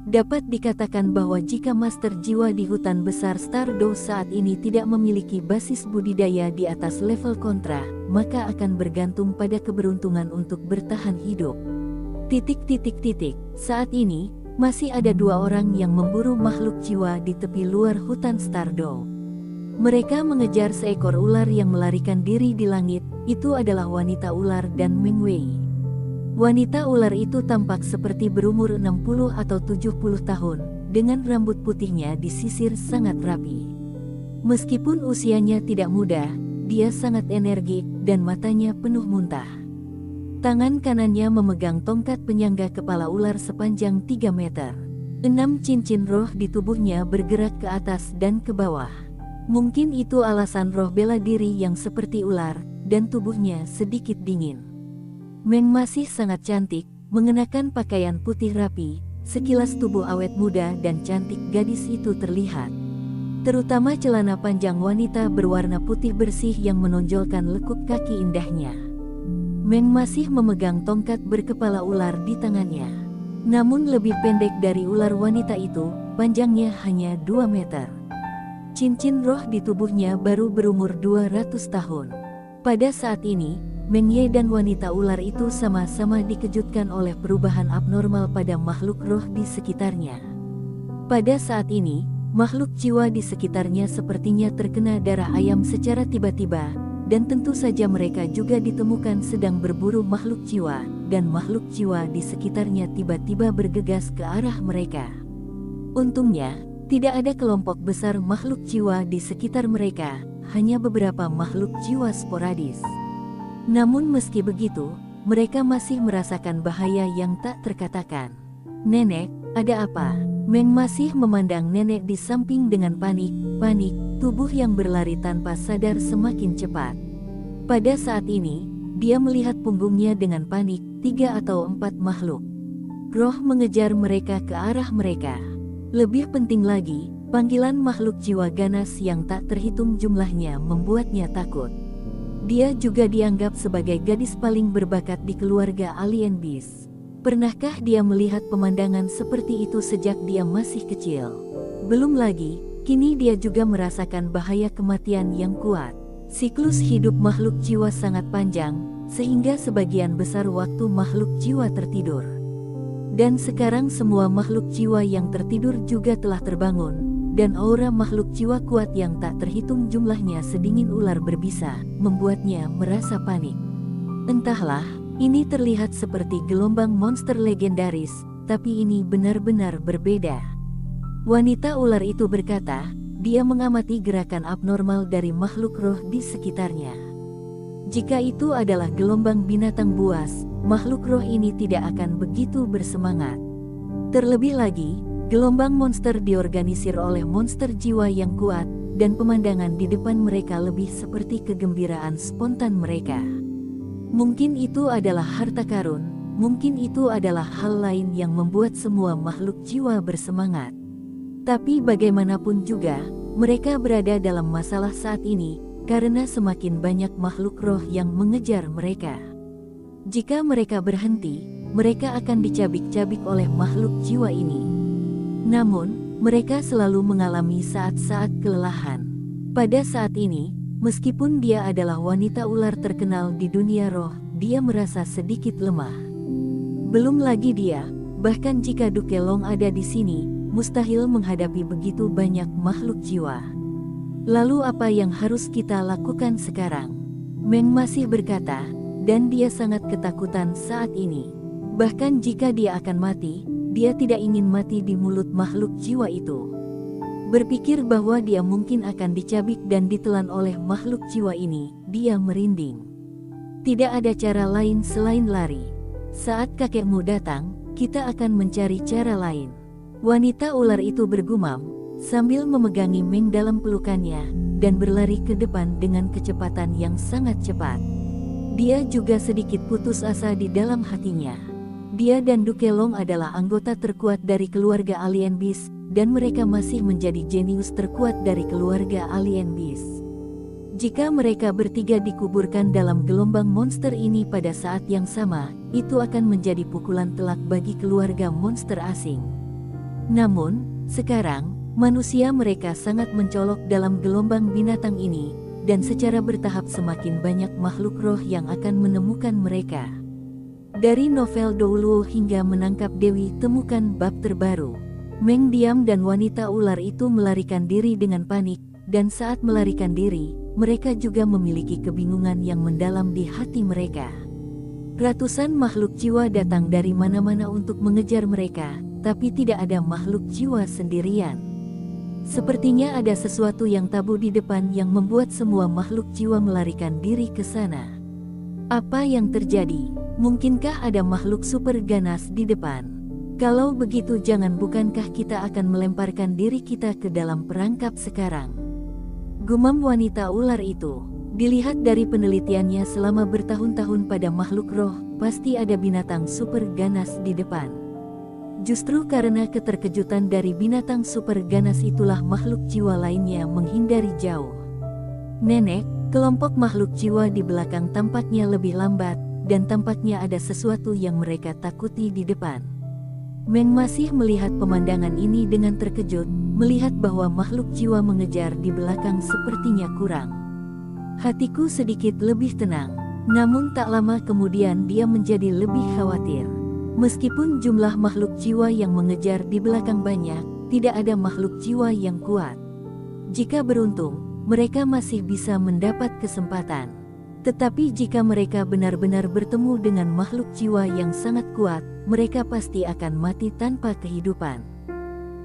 Dapat dikatakan bahwa jika master jiwa di hutan besar Stardow saat ini tidak memiliki basis budidaya di atas level kontra, maka akan bergantung pada keberuntungan untuk bertahan hidup. Saat ini, masih ada 2 orang yang memburu makhluk jiwa di tepi luar hutan Stardow. Mereka mengejar seekor ular yang melarikan diri di langit. Itu adalah wanita ular dan Meng Wei. Wanita ular itu tampak seperti berumur 60 atau 70 tahun, dengan rambut putihnya disisir sangat rapi. Meskipun usianya tidak muda, dia sangat energik dan matanya penuh muntah. Tangan kanannya memegang tongkat penyangga kepala ular sepanjang 3 meter. 6 cincin roh di tubuhnya bergerak ke atas dan ke bawah. Mungkin itu alasan roh bela diri yang seperti ular, dan tubuhnya sedikit dingin. Meng masih sangat cantik, mengenakan pakaian putih rapi, sekilas tubuh awet muda dan cantik gadis itu terlihat. Terutama celana panjang wanita berwarna putih bersih yang menonjolkan lekuk kaki indahnya. Meng masih memegang tongkat berkepala ular di tangannya. Namun lebih pendek dari ular wanita itu, panjangnya hanya 2 meter. Cincin roh di tubuhnya baru berumur 200 tahun. Pada saat ini, Meng Ye dan wanita ular itu sama-sama dikejutkan oleh perubahan abnormal pada makhluk roh di sekitarnya. Pada saat ini, makhluk jiwa di sekitarnya sepertinya terkena darah ayam secara tiba-tiba, dan tentu saja mereka juga ditemukan sedang berburu makhluk jiwa, dan makhluk jiwa di sekitarnya tiba-tiba bergegas ke arah mereka. Untungnya, tidak ada kelompok besar makhluk jiwa di sekitar mereka, hanya beberapa makhluk jiwa sporadis. Namun meski begitu, mereka masih merasakan bahaya yang tak terkatakan. "Nenek, ada apa?" Meng masih memandang nenek di samping dengan panik, tubuh yang berlari tanpa sadar semakin cepat. Pada saat ini, dia melihat punggungnya dengan panik, 3 atau 4 makhluk roh mengejar mereka ke arah mereka. Lebih penting lagi, panggilan makhluk jiwa ganas yang tak terhitung jumlahnya membuatnya takut. Dia juga dianggap sebagai gadis paling berbakat di keluarga Alien Beast. Pernahkah dia melihat pemandangan seperti itu sejak dia masih kecil? Belum lagi, kini dia juga merasakan bahaya kematian yang kuat. Siklus hidup makhluk jiwa sangat panjang, sehingga sebagian besar waktu makhluk jiwa tertidur. Dan sekarang semua makhluk jiwa yang tertidur juga telah terbangun. Dan aura makhluk jiwa kuat yang tak terhitung jumlahnya sedingin ular berbisa, membuatnya merasa panik. Entahlah, ini terlihat seperti gelombang monster legendaris, tapi ini benar-benar berbeda. Wanita ular itu berkata, dia mengamati gerakan abnormal dari makhluk roh di sekitarnya. Jika itu adalah gelombang binatang buas, makhluk roh ini tidak akan begitu bersemangat. Terlebih lagi, gelombang monster diorganisir oleh monster jiwa yang kuat, dan pemandangan di depan mereka lebih seperti kegembiraan spontan mereka. Mungkin itu adalah harta karun, mungkin itu adalah hal lain yang membuat semua makhluk jiwa bersemangat. Tapi bagaimanapun juga, mereka berada dalam masalah saat ini, karena semakin banyak makhluk roh yang mengejar mereka. Jika mereka berhenti, mereka akan dicabik-cabik oleh makhluk jiwa ini. Namun, mereka selalu mengalami saat-saat kelelahan. Pada saat ini, meskipun dia adalah wanita ular terkenal di dunia roh, dia merasa sedikit lemah. Belum lagi dia, bahkan jika Duke Long ada di sini, mustahil menghadapi begitu banyak makhluk jiwa. Lalu apa yang harus kita lakukan sekarang? Meng masih berkata, dan dia sangat ketakutan saat ini. Bahkan jika dia akan mati, dia tidak ingin mati di mulut makhluk jiwa itu. Berpikir bahwa dia mungkin akan dicabik dan ditelan oleh makhluk jiwa ini, dia merinding. Tidak ada cara lain selain lari. Saat kakekmu datang, kita akan mencari cara lain. Wanita ular itu bergumam, sambil memegangi Meng dalam pelukannya, dan berlari ke depan dengan kecepatan yang sangat cepat. Dia juga sedikit putus asa di dalam hatinya. Dia dan Duke Long adalah anggota terkuat dari keluarga Alien Beast, dan mereka masih menjadi jenius terkuat dari keluarga Alien Beast. Jika mereka bertiga dikuburkan dalam gelombang monster ini pada saat yang sama, itu akan menjadi pukulan telak bagi keluarga monster asing. Namun, sekarang, manusia mereka sangat mencolok dalam gelombang binatang ini, dan secara bertahap semakin banyak makhluk roh yang akan menemukan mereka. Dari novel Douluo hingga menangkap Dewi temukan bab terbaru. Meng Diam dan wanita ular itu melarikan diri dengan panik, dan saat melarikan diri, mereka juga memiliki kebingungan yang mendalam di hati mereka. Ratusan makhluk jiwa datang dari mana-mana untuk mengejar mereka, tapi tidak ada makhluk jiwa sendirian. Sepertinya ada sesuatu yang tabu di depan yang membuat semua makhluk jiwa melarikan diri ke sana. Apa yang terjadi? Mungkinkah ada makhluk super ganas di depan? Kalau begitu bukankah kita akan melemparkan diri kita ke dalam perangkap sekarang? Gumam wanita ular itu. Dilihat dari penelitiannya selama bertahun-tahun pada makhluk roh, pasti ada binatang super ganas di depan. Justru karena keterkejutan dari binatang super ganas itulah makhluk jiwa lainnya menghindari jauh. Nenek, kelompok makhluk jiwa di belakang tampaknya lebih lambat, dan tampaknya ada sesuatu yang mereka takuti di depan. Meng masih melihat pemandangan ini dengan terkejut, melihat bahwa makhluk jiwa mengejar di belakang sepertinya kurang. Hatiku sedikit lebih tenang, namun tak lama kemudian dia menjadi lebih khawatir. Meskipun jumlah makhluk jiwa yang mengejar di belakang banyak, tidak ada makhluk jiwa yang kuat. Jika beruntung, mereka masih bisa mendapat kesempatan. Tetapi jika mereka benar-benar bertemu dengan makhluk jiwa yang sangat kuat, mereka pasti akan mati tanpa kehidupan.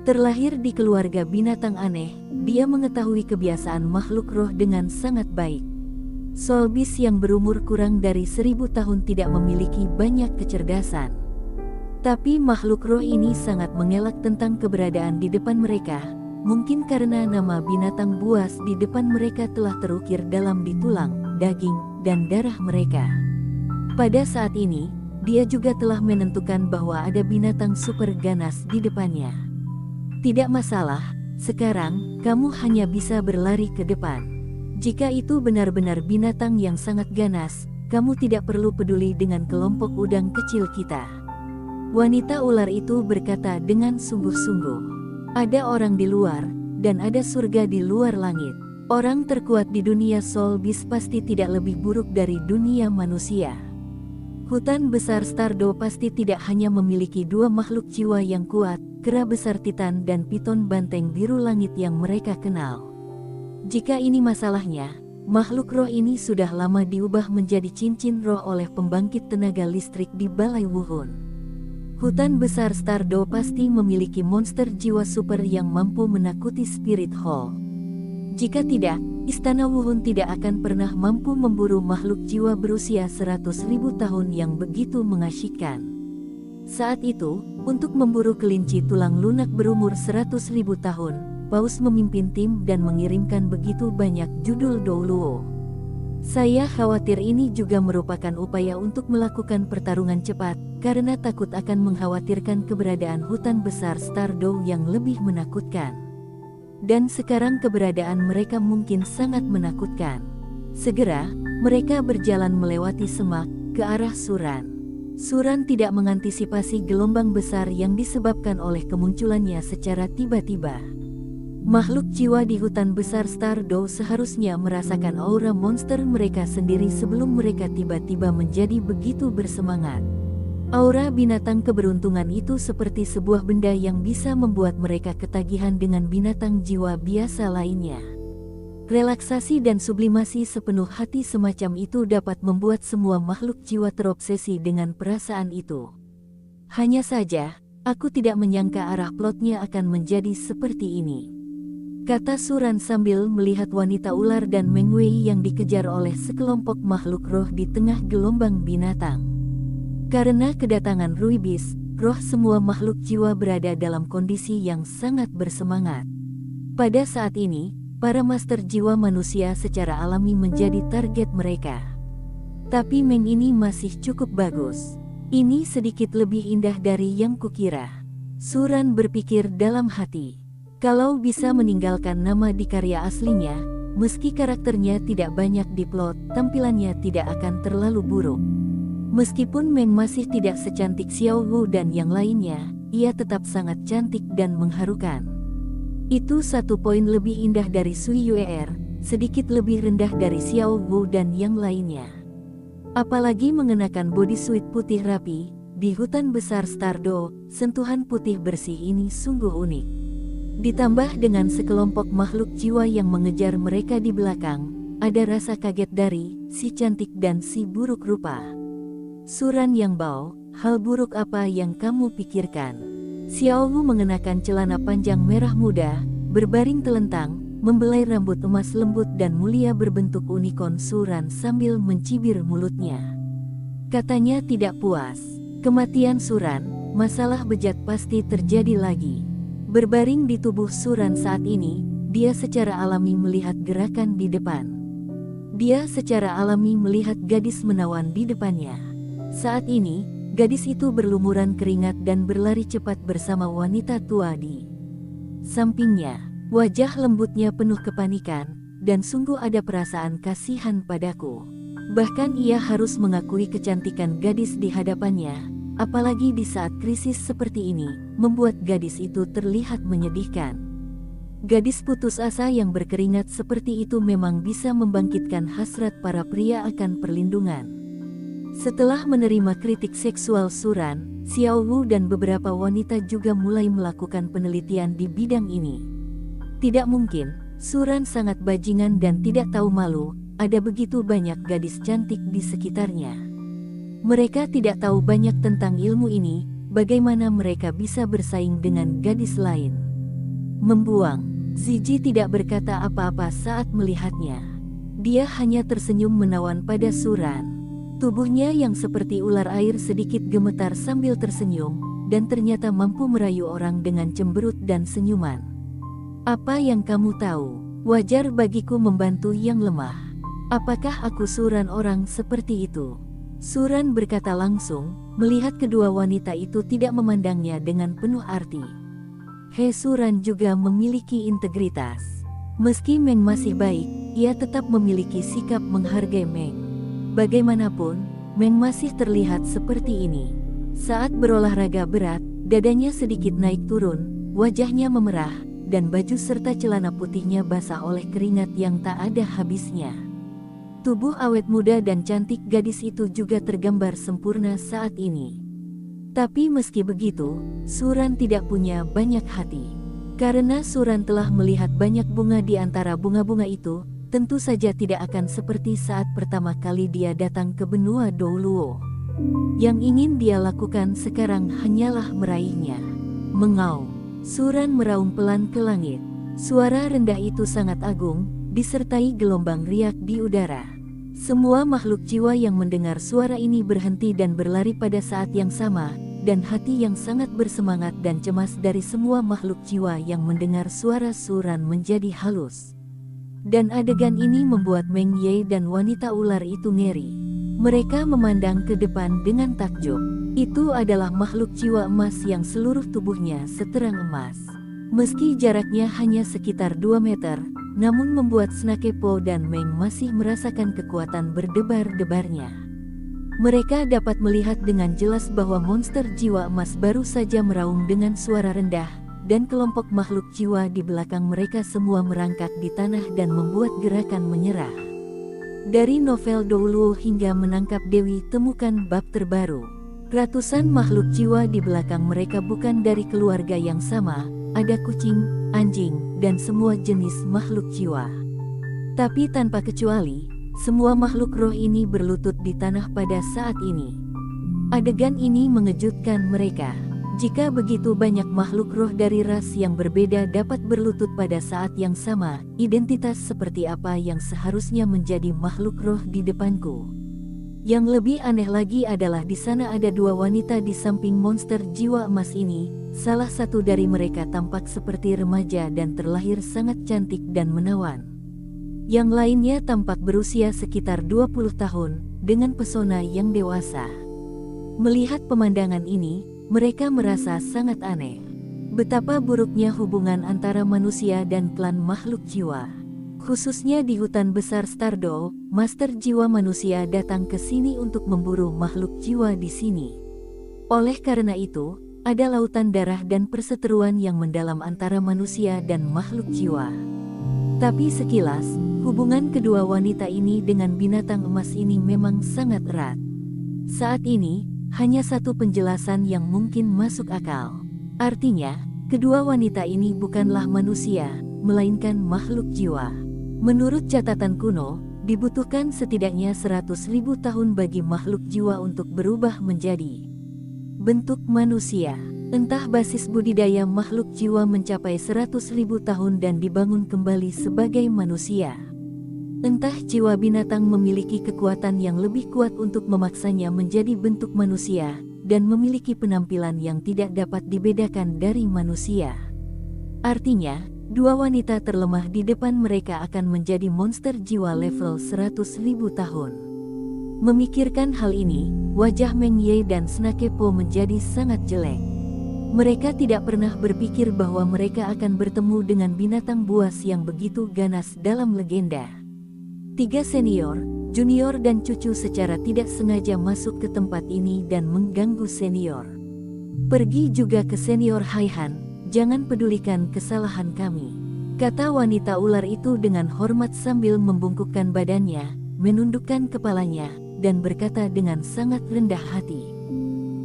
Terlahir di keluarga binatang aneh, dia mengetahui kebiasaan makhluk roh dengan sangat baik. Soulbeast yang berumur kurang dari 1000 tahun tidak memiliki banyak kecerdasan. Tapi makhluk roh ini sangat mengelak tentang keberadaan di depan mereka, mungkin karena nama binatang buas di depan mereka telah terukir dalam di tulang, daging, dan darah mereka. Pada saat ini, dia juga telah menentukan bahwa ada binatang super ganas di depannya. Tidak masalah, sekarang kamu hanya bisa berlari ke depan. Jika itu benar-benar binatang yang sangat ganas, kamu tidak perlu peduli dengan kelompok udang kecil kita. Wanita ular itu berkata dengan sungguh-sungguh. Ada orang di luar, dan ada surga di luar langit. Orang terkuat di dunia Soulbeast pasti tidak lebih buruk dari dunia manusia. Hutan besar Stardo pasti tidak hanya memiliki dua makhluk jiwa yang kuat, kera besar Titan dan piton banteng biru langit yang mereka kenal. Jika ini masalahnya, makhluk roh ini sudah lama diubah menjadi cincin roh oleh pembangkit tenaga listrik di Balai Wuhun. Hutan besar Stardo pasti memiliki monster jiwa super yang mampu menakuti Spirit Hall. Jika tidak, Istana Wuhun tidak akan pernah mampu memburu makhluk jiwa berusia 100.000 tahun yang begitu mengasyikkan. Saat itu, untuk memburu kelinci tulang lunak berumur 100.000 tahun, Paus memimpin tim dan mengirimkan begitu banyak judul Douluo. Saya khawatir ini juga merupakan upaya untuk melakukan pertarungan cepat, karena takut akan mengkhawatirkan keberadaan hutan besar Stardo yang lebih menakutkan. Dan sekarang keberadaan mereka mungkin sangat menakutkan. Segera, mereka berjalan melewati semak, ke arah Suran. Suran tidak mengantisipasi gelombang besar yang disebabkan oleh kemunculannya secara tiba-tiba. Makhluk jiwa di hutan besar Stardo seharusnya merasakan aura monster mereka sendiri sebelum mereka tiba-tiba menjadi begitu bersemangat. Aura binatang keberuntungan itu seperti sebuah benda yang bisa membuat mereka ketagihan dengan binatang jiwa biasa lainnya. Relaksasi dan sublimasi sepenuh hati semacam itu dapat membuat semua makhluk jiwa terobsesi dengan perasaan itu. Hanya saja, aku tidak menyangka arah plotnya akan menjadi seperti ini, kata Suran sambil melihat wanita ular dan Meng Wei yang dikejar oleh sekelompok makhluk roh di tengah gelombang binatang. Karena kedatangan Ruibis, roh semua makhluk jiwa berada dalam kondisi yang sangat bersemangat. Pada saat ini, para master jiwa manusia secara alami menjadi target mereka. Tapi Meng ini masih cukup bagus. Ini sedikit lebih indah dari yang kukira. Suran berpikir dalam hati. Kalau bisa meninggalkan nama di karya aslinya, meski karakternya tidak banyak di plot, tampilannya tidak akan terlalu buruk. Meskipun Meng masih tidak secantik Xiao Wu dan yang lainnya, ia tetap sangat cantik dan mengharukan. Itu satu poin lebih indah dari Sui Yue'er, sedikit lebih rendah dari Xiao Wu dan yang lainnya. Apalagi mengenakan bodysuit putih rapi, di hutan besar Stardo, sentuhan putih bersih ini sungguh unik. Ditambah dengan sekelompok makhluk jiwa yang mengejar mereka di belakang, ada rasa kaget dari si cantik dan si buruk rupa. Suran Yang Bao, hal buruk apa yang kamu pikirkan? Xiao Wu mengenakan celana panjang merah muda, berbaring telentang, membelai rambut emas lembut dan mulia berbentuk unicorn Suran sambil mencibir mulutnya. Katanya tidak puas. Kematian Suran, masalah bejat pasti terjadi lagi. Berbaring di tubuh Suran saat ini, dia secara alami melihat gerakan di depan. Dia secara alami melihat gadis menawan di depannya. Saat ini, gadis itu berlumuran keringat dan berlari cepat bersama wanita tua di sampingnya. Wajah lembutnya penuh kepanikan, dan sungguh ada perasaan kasihan padaku. Bahkan ia harus mengakui kecantikan gadis di hadapannya, apalagi di saat krisis seperti ini, membuat gadis itu terlihat menyedihkan. Gadis putus asa yang berkeringat seperti itu memang bisa membangkitkan hasrat para pria akan perlindungan. Setelah menerima kritik seksual Suran, Xiao Wu dan beberapa wanita juga mulai melakukan penelitian di bidang ini. Tidak mungkin, Suran sangat bajingan dan tidak tahu malu, ada begitu banyak gadis cantik di sekitarnya. Mereka tidak tahu banyak tentang ilmu ini, bagaimana mereka bisa bersaing dengan gadis lain. Membuang, Ziji tidak berkata apa-apa saat melihatnya. Dia hanya tersenyum menawan pada Suran. Tubuhnya yang seperti ular air sedikit gemetar sambil tersenyum, dan ternyata mampu merayu orang dengan cemberut dan senyuman. Apa yang kamu tahu? Wajar bagiku membantu yang lemah. Apakah aku Suran orang seperti itu? Suran berkata langsung, melihat kedua wanita itu tidak memandangnya dengan penuh arti. He Suran juga memiliki integritas. Meski Meng masih baik, ia tetap memiliki sikap menghargai Meng. Bagaimanapun, Meng masih terlihat seperti ini. Saat berolahraga berat, dadanya sedikit naik turun, wajahnya memerah, dan baju serta celana putihnya basah oleh keringat yang tak ada habisnya. Tubuh awet muda dan cantik gadis itu juga tergambar sempurna saat ini. Tapi meski begitu, Suran tidak punya banyak hati. Karena Suran telah melihat banyak bunga di antara bunga-bunga itu, tentu saja tidak akan seperti saat pertama kali dia datang ke benua Douluo. Yang ingin dia lakukan sekarang hanyalah meraihnya. Mengaum, Suran meraung pelan ke langit. Suara rendah itu sangat agung, disertai gelombang riak di udara. Semua makhluk jiwa yang mendengar suara ini berhenti dan berlari pada saat yang sama, dan hati yang sangat bersemangat dan cemas dari semua makhluk jiwa yang mendengar suara Suran menjadi halus. Dan adegan ini membuat Meng Ye dan wanita ular itu ngeri. Mereka memandang ke depan dengan takjub. Itu adalah makhluk jiwa emas yang seluruh tubuhnya seterang emas. Meski jaraknya hanya sekitar 2 meter, namun membuat Snake Po dan Meng masih merasakan kekuatan berdebar-debarnya. Mereka dapat melihat dengan jelas bahwa monster jiwa emas baru saja meraung dengan suara rendah, dan kelompok makhluk jiwa di belakang mereka semua merangkak di tanah dan membuat gerakan menyerah. Dari novel Douluo hingga menangkap Dewi temukan bab terbaru. Ratusan makhluk jiwa di belakang mereka bukan dari keluarga yang sama, ada kucing, anjing, dan semua jenis makhluk jiwa. Tapi tanpa kecuali, semua makhluk roh ini berlutut di tanah pada saat ini. Adegan ini mengejutkan mereka. Jika begitu banyak makhluk roh dari ras yang berbeda dapat berlutut pada saat yang sama, identitas seperti apa yang seharusnya menjadi makhluk roh di depanku? Yang lebih aneh lagi adalah di sana ada 2 wanita di samping monster jiwa emas ini. Salah satu dari mereka tampak seperti remaja dan terlahir sangat cantik dan menawan. Yang lainnya tampak berusia sekitar 20 tahun, dengan pesona yang dewasa. Melihat pemandangan ini, mereka merasa sangat aneh. Betapa buruknya hubungan antara manusia dan klan makhluk jiwa. Khususnya di hutan besar Stardo, master jiwa manusia datang ke sini untuk memburu makhluk jiwa di sini. Oleh karena itu, ada lautan darah dan perseteruan yang mendalam antara manusia dan makhluk jiwa. Tapi sekilas, hubungan kedua wanita ini dengan binatang emas ini memang sangat erat. Saat ini, hanya satu penjelasan yang mungkin masuk akal. Artinya, kedua wanita ini bukanlah manusia, melainkan makhluk jiwa. Menurut catatan kuno, dibutuhkan setidaknya 100.000 tahun bagi makhluk jiwa untuk berubah menjadi bentuk manusia. Entah basis budidaya makhluk jiwa mencapai 100.000 tahun dan dibangun kembali sebagai manusia. Entah jiwa binatang memiliki kekuatan yang lebih kuat untuk memaksanya menjadi bentuk manusia, dan memiliki penampilan yang tidak dapat dibedakan dari manusia. Artinya, dua wanita terlemah di depan mereka akan menjadi monster jiwa level 100.000 tahun. Memikirkan hal ini, wajah Meng Ye dan Snake Po menjadi sangat jelek. Mereka tidak pernah berpikir bahwa mereka akan bertemu dengan binatang buas yang begitu ganas dalam legenda. Tiga senior, junior dan cucu secara tidak sengaja masuk ke tempat ini dan mengganggu senior. Pergi juga ke senior Haihan. Jangan pedulikan kesalahan kami, kata wanita ular itu dengan hormat sambil membungkukkan badannya, menundukkan kepalanya, dan berkata dengan sangat rendah hati.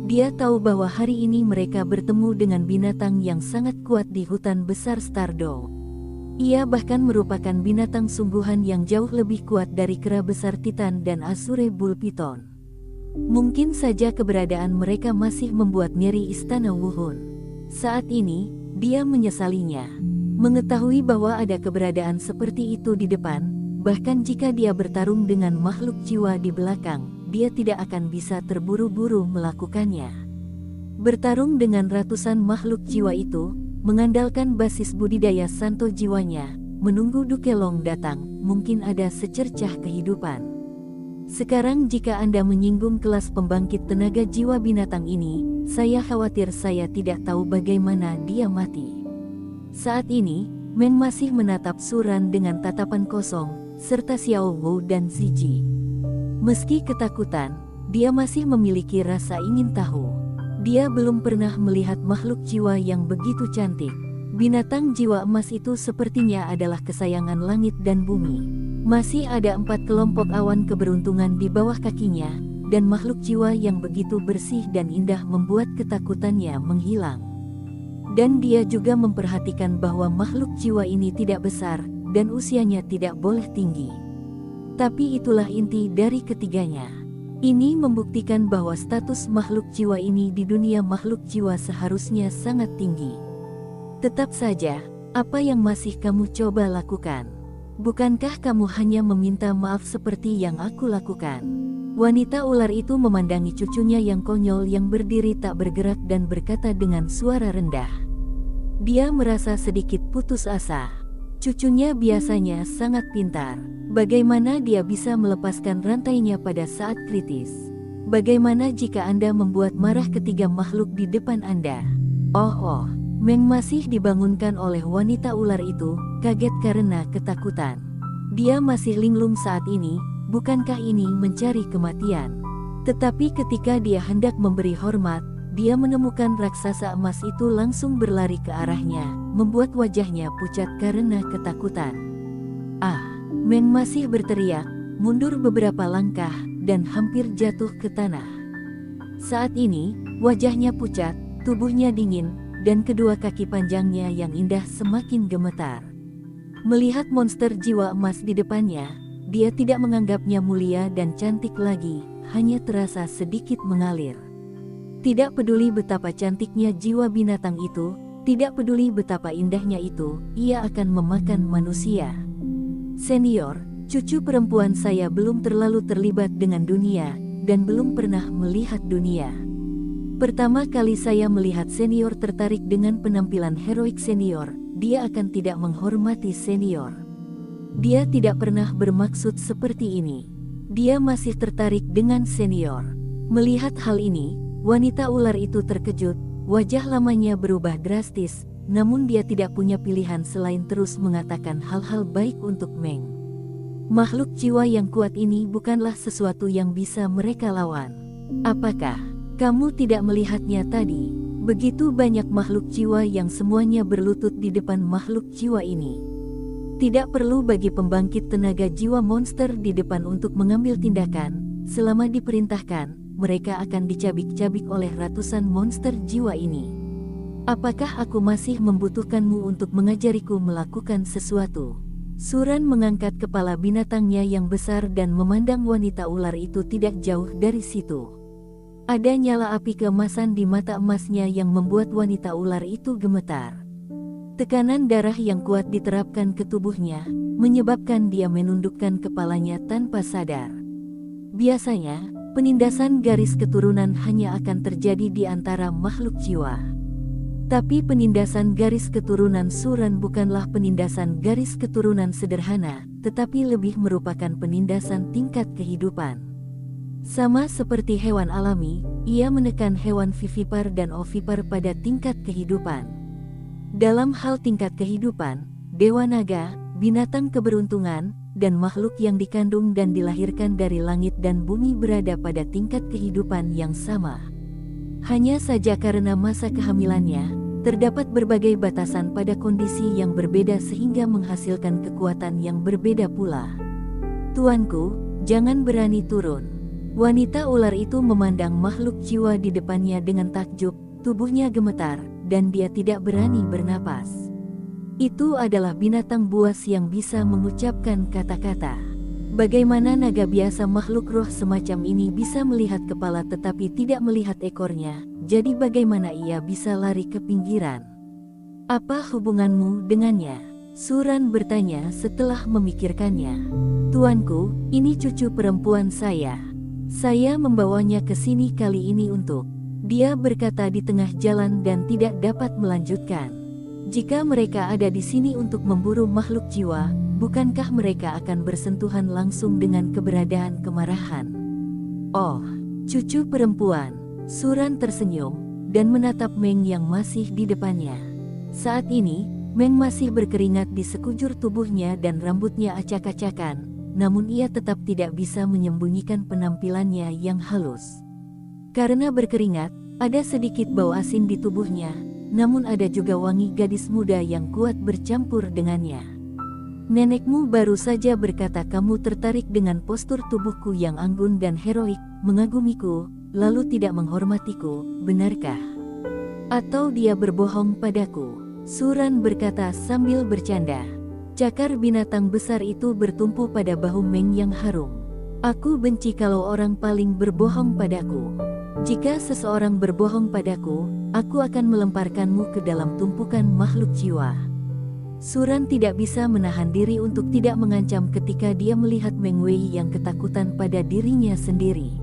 Dia tahu bahwa hari ini mereka bertemu dengan binatang yang sangat kuat di hutan besar Stardow. Ia bahkan merupakan binatang sungguhan yang jauh lebih kuat dari kera besar Titan dan Azure Bull Python. Mungkin saja keberadaan mereka masih membuat nyeri istana Wuhun. Saat ini, dia menyesalinya. Mengetahui bahwa ada keberadaan seperti itu di depan, bahkan jika dia bertarung dengan makhluk jiwa di belakang, dia tidak akan bisa terburu-buru melakukannya. Bertarung dengan ratusan makhluk jiwa itu, mengandalkan basis budidaya santo jiwanya, menunggu Dukelong datang, mungkin ada secercah kehidupan. Sekarang jika Anda menyinggung kelas pembangkit tenaga jiwa binatang ini, saya khawatir saya tidak tahu bagaimana dia mati. Saat ini, Meng masih menatap Suran dengan tatapan kosong, serta Xiao Wu dan Ziji. Meski ketakutan, dia masih memiliki rasa ingin tahu. Dia belum pernah melihat makhluk jiwa yang begitu cantik. Binatang jiwa emas itu sepertinya adalah kesayangan langit dan bumi. Masih ada 4 kelompok awan keberuntungan di bawah kakinya, dan makhluk jiwa yang begitu bersih dan indah membuat ketakutannya menghilang. Dan dia juga memperhatikan bahwa makhluk jiwa ini tidak besar, dan usianya tidak boleh tinggi. Tapi itulah inti dari ketiganya. Ini membuktikan bahwa status makhluk jiwa ini di dunia makhluk jiwa seharusnya sangat tinggi. Tetap saja, apa yang masih kamu coba lakukan? Bukankah kamu hanya meminta maaf seperti yang aku lakukan? Wanita ular itu memandangi cucunya yang konyol yang berdiri tak bergerak dan berkata dengan suara rendah. Dia merasa sedikit putus asa. Cucunya biasanya sangat pintar. Bagaimana dia bisa melepaskan rantainya pada saat kritis? Bagaimana jika Anda membuat marah ketiga makhluk di depan Anda? Oh, Meng masih dibangunkan oleh wanita ular itu, kaget karena ketakutan. Dia masih linglung saat ini, bukankah ini mencari kematian? Tetapi ketika dia hendak memberi hormat, dia menemukan raksasa emas itu langsung berlari ke arahnya, membuat wajahnya pucat karena ketakutan. Meng masih berteriak, mundur beberapa langkah, dan hampir jatuh ke tanah. Saat ini, wajahnya pucat, tubuhnya dingin, dan kedua kaki panjangnya yang indah semakin gemetar. Melihat monster jiwa emas di depannya, dia tidak menganggapnya mulia dan cantik lagi, hanya terasa sedikit mengalir. Tidak peduli betapa cantiknya jiwa binatang itu, tidak peduli betapa indahnya itu, ia akan memakan manusia. Senior, cucu perempuan saya belum terlalu terlibat dengan dunia, dan belum pernah melihat dunia. Pertama kali saya melihat senior tertarik dengan penampilan heroik senior, dia akan tidak menghormati senior. Dia tidak pernah bermaksud seperti ini. Dia masih tertarik dengan senior. Melihat hal ini, wanita ular itu terkejut, wajah lamanya berubah drastis, namun dia tidak punya pilihan selain terus mengatakan hal-hal baik untuk Meng. Makhluk jiwa yang kuat ini bukanlah sesuatu yang bisa mereka lawan. Apakah kamu tidak melihatnya tadi? Begitu banyak makhluk jiwa yang semuanya berlutut di depan makhluk jiwa ini. Tidak perlu bagi pembangkit tenaga jiwa monster di depan untuk mengambil tindakan. Selama diperintahkan, mereka akan dicabik-cabik oleh ratusan monster jiwa ini. Apakah aku masih membutuhkanmu untuk mengajariku melakukan sesuatu? Suran mengangkat kepala binatangnya yang besar dan memandang wanita ular itu tidak jauh dari situ. Ada nyala api keemasan di mata emasnya yang membuat wanita ular itu gemetar. Tekanan darah yang kuat diterapkan ke tubuhnya, menyebabkan dia menundukkan kepalanya tanpa sadar. Biasanya, penindasan garis keturunan hanya akan terjadi di antara makhluk jiwa. Tapi penindasan garis keturunan Suran bukanlah penindasan garis keturunan sederhana, tetapi lebih merupakan penindasan tingkat kehidupan. Sama seperti hewan alami, ia menekan hewan vivipar dan ovipar pada tingkat kehidupan. Dalam hal tingkat kehidupan, dewa naga, binatang keberuntungan, dan makhluk yang dikandung dan dilahirkan dari langit dan bumi berada pada tingkat kehidupan yang sama. Hanya saja karena masa kehamilannya, terdapat berbagai batasan pada kondisi yang berbeda sehingga menghasilkan kekuatan yang berbeda pula. Tuanku, jangan berani turun. Wanita ular itu memandang makhluk jiwa di depannya dengan takjub, tubuhnya gemetar, dan dia tidak berani bernapas. Itu adalah binatang buas yang bisa mengucapkan kata-kata. Bagaimana naga biasa makhluk roh semacam ini bisa melihat kepala tetapi tidak melihat ekornya, jadi bagaimana ia bisa lari ke pinggiran? Apa hubunganmu dengannya? Suran bertanya setelah memikirkannya. Tuanku, ini cucu perempuan saya. Saya membawanya ke sini kali ini untuk. Dia berkata di tengah jalan dan tidak dapat melanjutkan. Jika mereka ada di sini untuk memburu makhluk jiwa, bukankah mereka akan bersentuhan langsung dengan keberadaan kemarahan? Oh, cucu perempuan. Suran tersenyum dan menatap Meng yang masih di depannya. Saat ini, Meng masih berkeringat di sekujur tubuhnya dan rambutnya acak-acakan. Namun ia tetap tidak bisa menyembunyikan penampilannya yang halus. Karena berkeringat, ada sedikit bau asin di tubuhnya, namun ada juga wangi gadis muda yang kuat bercampur dengannya. Nenekmu baru saja berkata kamu tertarik dengan postur tubuhku yang anggun dan heroik, mengagumiku, lalu tidak menghormatiku, benarkah? Atau dia berbohong padaku? Suran berkata sambil bercanda. Cakar binatang besar itu bertumpu pada bahu Meng yang harum. Aku benci kalau orang paling berbohong padaku. Jika seseorang berbohong padaku, aku akan melemparkanmu ke dalam tumpukan makhluk jiwa. Suran tidak bisa menahan diri untuk tidak mengancam ketika dia melihat Meng Wei yang ketakutan pada dirinya sendiri.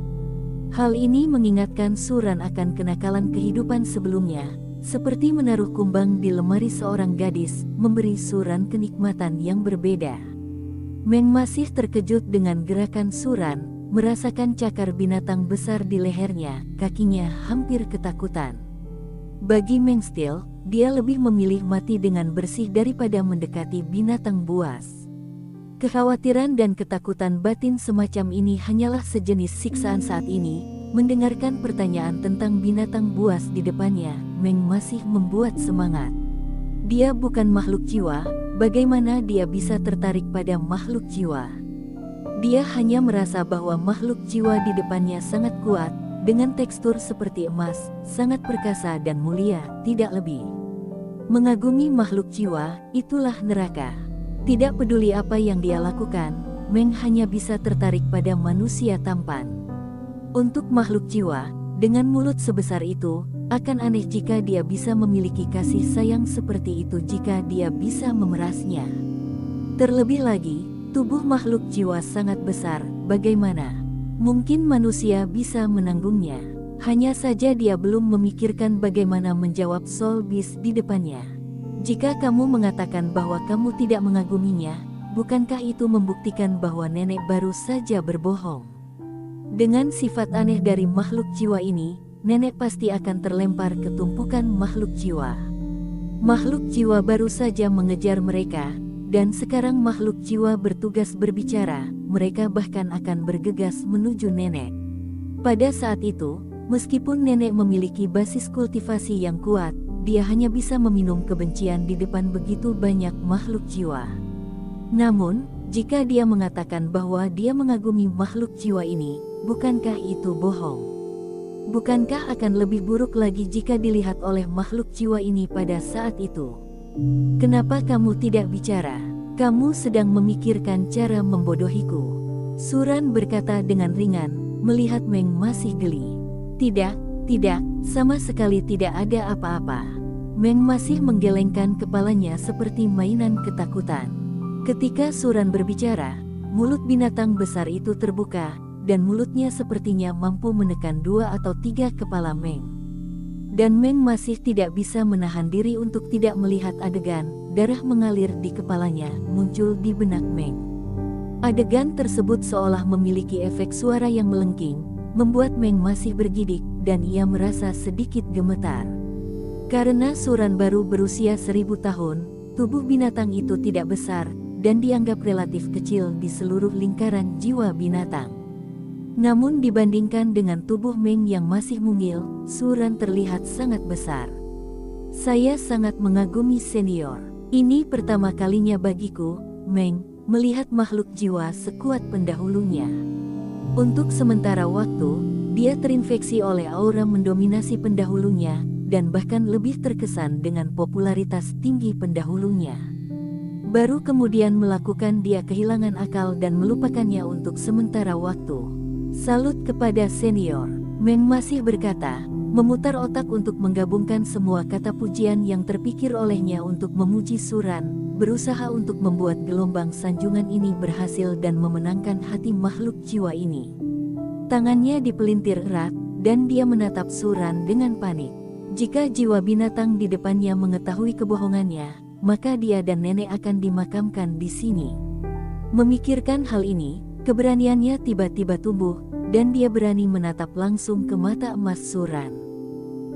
Hal ini mengingatkan Suran akan kenakalan kehidupan sebelumnya. Seperti menaruh kumbang di lemari seorang gadis, memberi Suran kenikmatan yang berbeda. Meng masih terkejut dengan gerakan Suran, merasakan cakar binatang besar di lehernya, kakinya hampir ketakutan. Bagi Meng Steel, dia lebih memilih mati dengan bersih daripada mendekati binatang buas. Kekhawatiran dan ketakutan batin semacam ini hanyalah sejenis siksaan saat ini. Mendengarkan pertanyaan tentang binatang buas di depannya, Meng masih membuat semangat. Dia bukan makhluk jiwa, bagaimana dia bisa tertarik pada makhluk jiwa? Dia hanya merasa bahwa makhluk jiwa di depannya sangat kuat, dengan tekstur seperti emas, sangat perkasa dan mulia, tidak lebih. Mengagumi makhluk jiwa, itulah neraka. Tidak peduli apa yang dia lakukan, Meng hanya bisa tertarik pada manusia tampan. Untuk makhluk jiwa, dengan mulut sebesar itu, akan aneh jika dia bisa memiliki kasih sayang seperti itu jika dia bisa memerasnya. Terlebih lagi, tubuh makhluk jiwa sangat besar, bagaimana? Mungkin manusia bisa menanggungnya. Hanya saja dia belum memikirkan bagaimana menjawab Soul Beast di depannya. Jika kamu mengatakan bahwa kamu tidak mengaguminya, bukankah itu membuktikan bahwa nenek baru saja berbohong? Dengan sifat aneh dari makhluk jiwa ini, nenek pasti akan terlempar ke tumpukan makhluk jiwa. Makhluk jiwa baru saja mengejar mereka, dan sekarang makhluk jiwa bertugas berbicara, mereka bahkan akan bergegas menuju nenek. Pada saat itu, Meskipun nenek memiliki basis kultivasi yang kuat, dia hanya bisa meminum kebencian di depan begitu banyak makhluk jiwa. Namun, jika dia mengatakan bahwa dia mengagumi makhluk jiwa ini, bukankah itu bohong? Bukankah akan lebih buruk lagi jika dilihat oleh makhluk jiwa ini pada saat itu? Kenapa kamu tidak bicara? Kamu sedang memikirkan cara membodohiku. Suran berkata dengan ringan, melihat Meng masih geli. Tidak, sama sekali tidak ada apa-apa. Meng masih menggelengkan kepalanya seperti mainan ketakutan. Ketika Suran berbicara, mulut binatang besar itu terbuka, dan mulutnya sepertinya mampu menekan 2 atau 3 kepala Meng. Dan Meng masih tidak bisa menahan diri untuk tidak melihat adegan, darah mengalir di kepalanya, muncul di benak Meng. Adegan tersebut seolah memiliki efek suara yang melengking, membuat Meng masih bergidik, dan ia merasa sedikit gemetar. Karena Suran baru berusia 1000 tahun, tubuh binatang itu tidak besar, dan dianggap relatif kecil di seluruh lingkaran jiwa binatang. Namun dibandingkan dengan tubuh Meng yang masih mungil, Suran terlihat sangat besar. Saya sangat mengagumi senior. Ini pertama kalinya bagiku, Meng, melihat makhluk jiwa sekuat pendahulunya. Untuk sementara waktu, dia terinfeksi oleh aura mendominasi pendahulunya, dan bahkan lebih terkesan dengan popularitas tinggi pendahulunya. Baru kemudian melakukan dia kehilangan akal dan melupakannya untuk sementara waktu. Salut kepada senior, Meng masih berkata, memutar otak untuk menggabungkan semua kata pujian yang terpikir olehnya untuk memuji Suran, berusaha untuk membuat gelombang sanjungan ini berhasil dan memenangkan hati makhluk jiwa ini. Tangannya dipelintir erat, dan dia menatap Suran dengan panik. Jika jiwa binatang di depannya mengetahui kebohongannya, maka dia dan nenek akan dimakamkan di sini. Memikirkan hal ini, keberaniannya tiba-tiba tumbuh, dan dia berani menatap langsung ke mata emas Suran.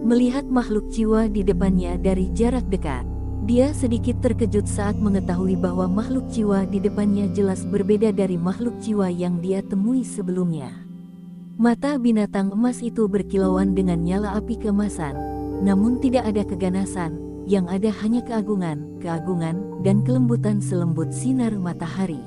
Melihat makhluk jiwa di depannya dari jarak dekat, dia sedikit terkejut saat mengetahui bahwa makhluk jiwa di depannya jelas berbeda dari makhluk jiwa yang dia temui sebelumnya. Mata binatang emas itu berkilauan dengan nyala api keemasan, namun tidak ada keganasan, yang ada hanya keagungan, dan kelembutan selembut sinar matahari.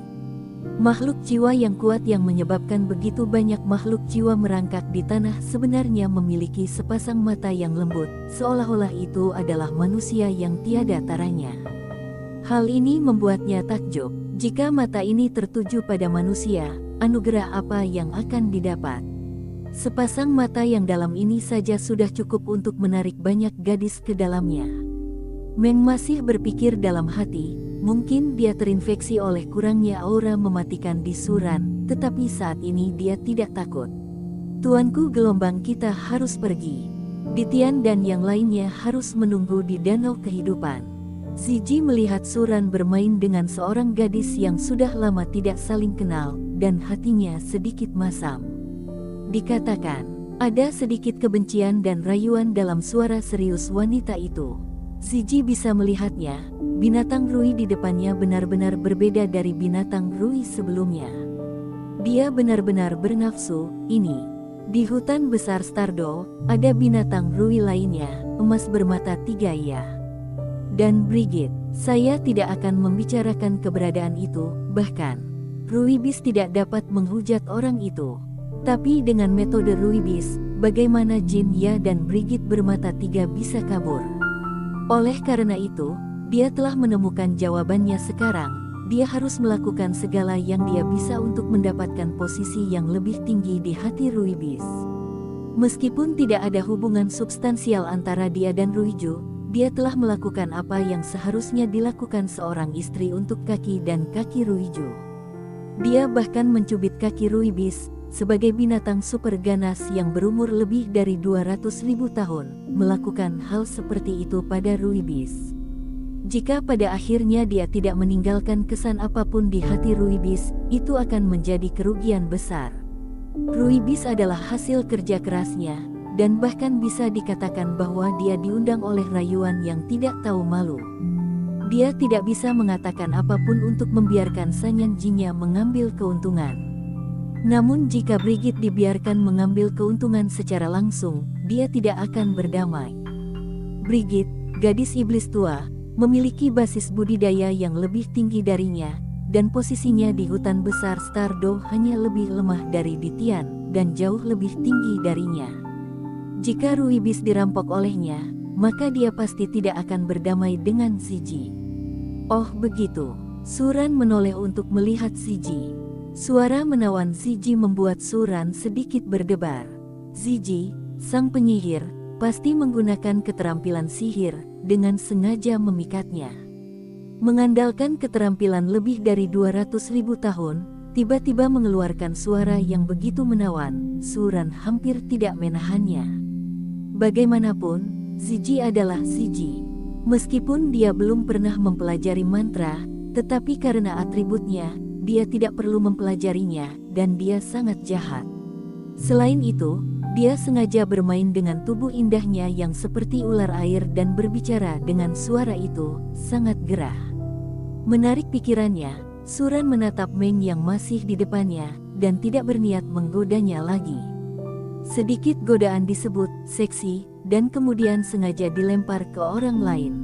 Makhluk jiwa yang kuat yang menyebabkan begitu banyak makhluk jiwa merangkak di tanah sebenarnya memiliki sepasang mata yang lembut, seolah-olah itu adalah manusia yang tiada taranya. Hal ini membuatnya takjub, jika mata ini tertuju pada manusia, anugerah apa yang akan didapat? Sepasang mata yang dalam ini saja sudah cukup untuk menarik banyak gadis ke dalamnya. Meng masih berpikir dalam hati, mungkin dia terinfeksi oleh kurangnya aura mematikan di Suran, tetapi saat ini dia tidak takut. Tuanku, gelombang kita harus pergi. Ditian dan yang lainnya harus menunggu di danau kehidupan. Ziji melihat Suran bermain dengan seorang gadis yang sudah lama tidak saling kenal, dan hatinya sedikit masam. Dikatakan, ada sedikit kebencian dan rayuan dalam suara serius wanita itu. Ziji bisa melihatnya, binatang Rui di depannya benar-benar berbeda dari binatang Rui sebelumnya. Dia benar-benar bernafsu, ini. Di hutan besar Stardo, ada binatang Rui lainnya, emas bermata 3 ya. Dan Brigitte, saya tidak akan membicarakan keberadaan itu, bahkan Ruibis tidak dapat menghujat orang itu. Tapi dengan metode Ruibis, bagaimana Jin Ya dan Brigitte bermata 3 bisa kabur? Oleh karena itu, dia telah menemukan jawabannya sekarang. Dia harus melakukan segala yang dia bisa untuk mendapatkan posisi yang lebih tinggi di hati Ruibis. Meskipun tidak ada hubungan substansial antara dia dan Ruiju, dia telah melakukan apa yang seharusnya dilakukan seorang istri untuk kaki dan kaki Ruiju. Dia bahkan mencubit kaki Ruibis, sebagai binatang super ganas yang berumur lebih dari 200.000 tahun, melakukan hal seperti itu pada Ruibis. Jika pada akhirnya dia tidak meninggalkan kesan apapun di hati Ruibis, itu akan menjadi kerugian besar. Ruibis adalah hasil kerja kerasnya, dan bahkan bisa dikatakan bahwa dia diundang oleh rayuan yang tidak tahu malu. Dia tidak bisa mengatakan apapun untuk membiarkan Sanyan Jinnya mengambil keuntungan. Namun jika Brigit dibiarkan mengambil keuntungan secara langsung, dia tidak akan berdamai. Brigit, gadis iblis tua, memiliki basis budidaya yang lebih tinggi darinya, dan posisinya di hutan besar Stardew hanya lebih lemah dari Ditian, dan jauh lebih tinggi darinya. Jika Ruibis dirampok olehnya, maka dia pasti tidak akan berdamai dengan Ziji. Oh begitu, Suran menoleh untuk melihat Ziji. Suara menawan Ziji membuat Suran sedikit berdebar. Ziji, sang penyihir, pasti menggunakan keterampilan sihir, dengan sengaja memikatnya. Mengandalkan keterampilan lebih dari 200.000 tahun, tiba-tiba mengeluarkan suara yang begitu menawan, Suran hampir tidak menahannya. Bagaimanapun, Ziji adalah Ziji. Meskipun dia belum pernah mempelajari mantra, tetapi karena atributnya, dia tidak perlu mempelajarinya, dan dia sangat jahat. Selain itu, dia sengaja bermain dengan tubuh indahnya yang seperti ular air dan berbicara dengan suara itu, sangat gerah. Menarik pikirannya, Suran menatap Meng yang masih di depannya, dan tidak berniat menggodanya lagi. Sedikit godaan disebut seksi, dan kemudian sengaja dilempar ke orang lain.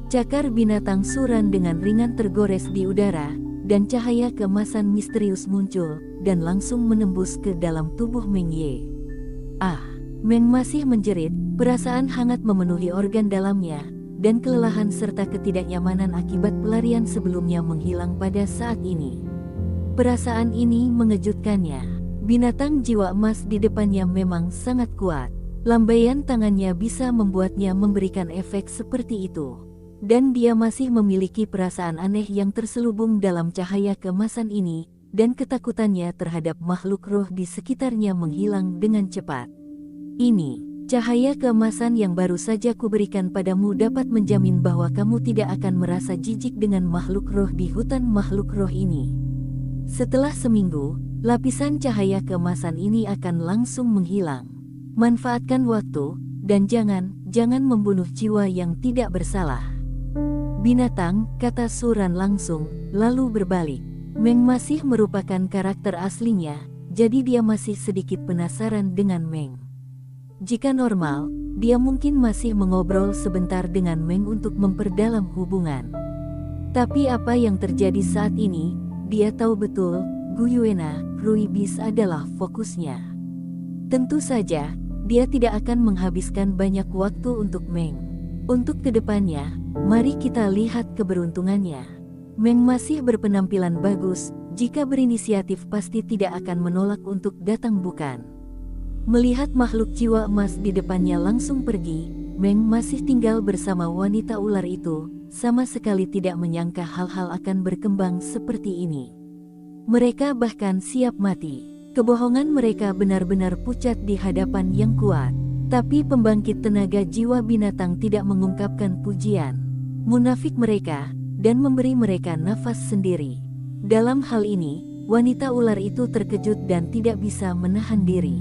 Cakar binatang Suran dengan ringan tergores di udara, dan cahaya keemasan misterius muncul, dan langsung menembus ke dalam tubuh Meng Ye. Ah, Meng masih menjerit, perasaan hangat memenuhi organ dalamnya, dan kelelahan serta ketidaknyamanan akibat pelarian sebelumnya menghilang pada saat ini. Perasaan ini mengejutkannya. Binatang jiwa emas di depannya memang sangat kuat. Lambaian tangannya bisa membuatnya memberikan efek seperti itu. Dan dia masih memiliki perasaan aneh yang terselubung dalam cahaya keemasan ini, dan ketakutannya terhadap makhluk roh di sekitarnya menghilang dengan cepat. Ini, cahaya keemasan yang baru saja kuberikan padamu dapat menjamin bahwa kamu tidak akan merasa jijik dengan makhluk roh di hutan makhluk roh ini. Setelah seminggu, lapisan cahaya keemasan ini akan langsung menghilang. Manfaatkan waktu, dan jangan membunuh jiwa yang tidak bersalah. Binatang, kata Suran langsung, lalu berbalik. Meng masih merupakan karakter aslinya, jadi dia masih sedikit penasaran dengan Meng. Jika normal, dia mungkin masih mengobrol sebentar dengan Meng untuk memperdalam hubungan. Tapi apa yang terjadi saat ini, dia tahu betul, Guyuena, Ruibis adalah fokusnya. Tentu saja, dia tidak akan menghabiskan banyak waktu untuk Meng. Untuk kedepannya, mari kita lihat keberuntungannya. Meng masih berpenampilan bagus, jika berinisiatif pasti tidak akan menolak untuk datang bukan. Melihat makhluk jiwa emas di depannya langsung pergi, Meng masih tinggal bersama wanita ular itu, sama sekali tidak menyangka hal-hal akan berkembang seperti ini. Mereka bahkan siap mati. Kebohongan mereka benar-benar pucat di hadapan yang kuat. Tapi pembangkit tenaga jiwa binatang tidak mengungkapkan pujian. Munafik mereka, dan memberi mereka nafas sendiri. Dalam hal ini, wanita ular itu terkejut dan tidak bisa menahan diri.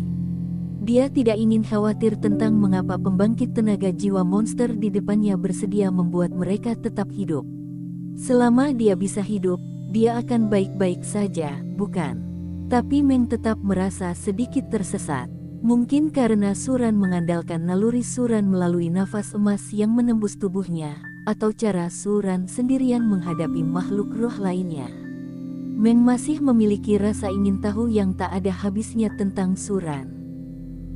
Dia tidak ingin khawatir tentang mengapa pembangkit tenaga jiwa monster di depannya bersedia membuat mereka tetap hidup. Selama dia bisa hidup, dia akan baik-baik saja, bukan? Tapi Meng tetap merasa sedikit tersesat. Mungkin karena Suran mengandalkan naluri Suran melalui nafas emas yang menembus tubuhnya, atau cara Suran sendirian menghadapi makhluk roh lainnya. Meng masih memiliki rasa ingin tahu yang tak ada habisnya tentang Suran.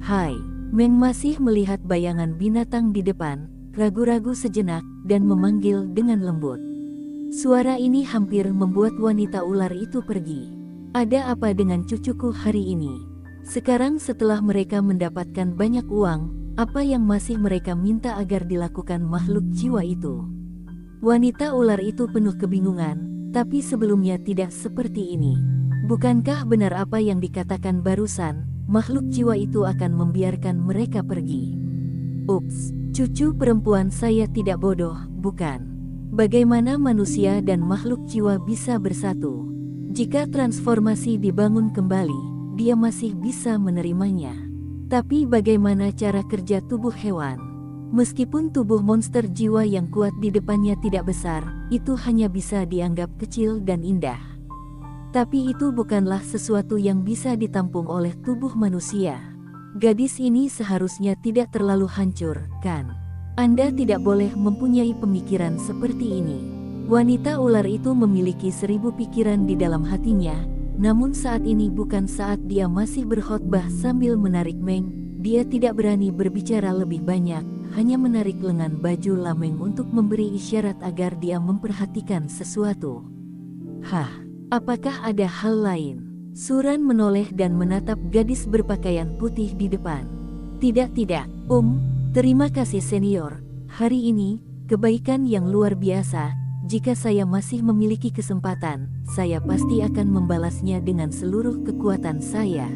Hai, Meng masih melihat bayangan binatang di depan, ragu-ragu sejenak, dan memanggil dengan lembut. Suara ini hampir membuat wanita ular itu pergi. Ada apa dengan cucuku hari ini? Sekarang setelah mereka mendapatkan banyak uang, apa yang masih mereka minta agar dilakukan makhluk jiwa itu? Wanita ular itu penuh kebingungan, tapi sebelumnya tidak seperti ini. Bukankah benar apa yang dikatakan barusan? Makhluk jiwa itu akan membiarkan mereka pergi. Ups, cucu perempuan saya tidak bodoh, bukan? Bagaimana manusia dan makhluk jiwa bisa bersatu? Jika transformasi dibangun kembali, dia masih bisa menerimanya. Tapi bagaimana cara kerja tubuh hewan? Meskipun tubuh monster jiwa yang kuat di depannya tidak besar, itu hanya bisa dianggap kecil dan indah. Tapi itu bukanlah sesuatu yang bisa ditampung oleh tubuh manusia. Gadis ini seharusnya tidak terlalu hancur, kan? Anda tidak boleh mempunyai pemikiran seperti ini. Wanita ular itu memiliki 1000 pikiran di dalam hatinya, namun saat ini bukan saat dia masih berkhotbah sambil menarik Meng. Dia tidak berani berbicara lebih banyak, hanya menarik lengan baju Lameng untuk memberi isyarat agar dia memperhatikan sesuatu. Hah? Apakah ada hal lain? Suran menoleh dan menatap gadis berpakaian putih di depan. Tidak, terima kasih senior. Hari ini, kebaikan yang luar biasa. Jika saya masih memiliki kesempatan, saya pasti akan membalasnya dengan seluruh kekuatan saya.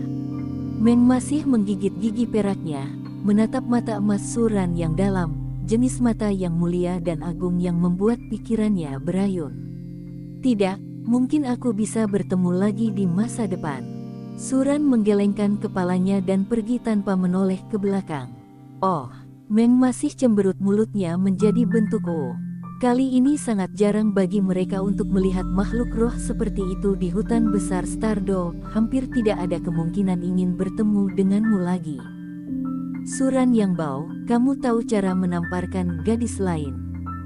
Meng masih menggigit gigi peraknya, menatap mata emas Suran yang dalam, jenis mata yang mulia dan agung yang membuat pikirannya berayun. Tidak. Mungkin aku bisa bertemu lagi di masa depan. Suran menggelengkan kepalanya dan pergi tanpa menoleh ke belakang. Oh, Meng masih cemberut, mulutnya menjadi bentuk O. Kali ini sangat jarang bagi mereka untuk melihat makhluk roh seperti itu di hutan besar Stardo. Hampir tidak ada kemungkinan ingin bertemu denganmu lagi. Suran yang bau, kamu tahu cara menamparkan gadis lain.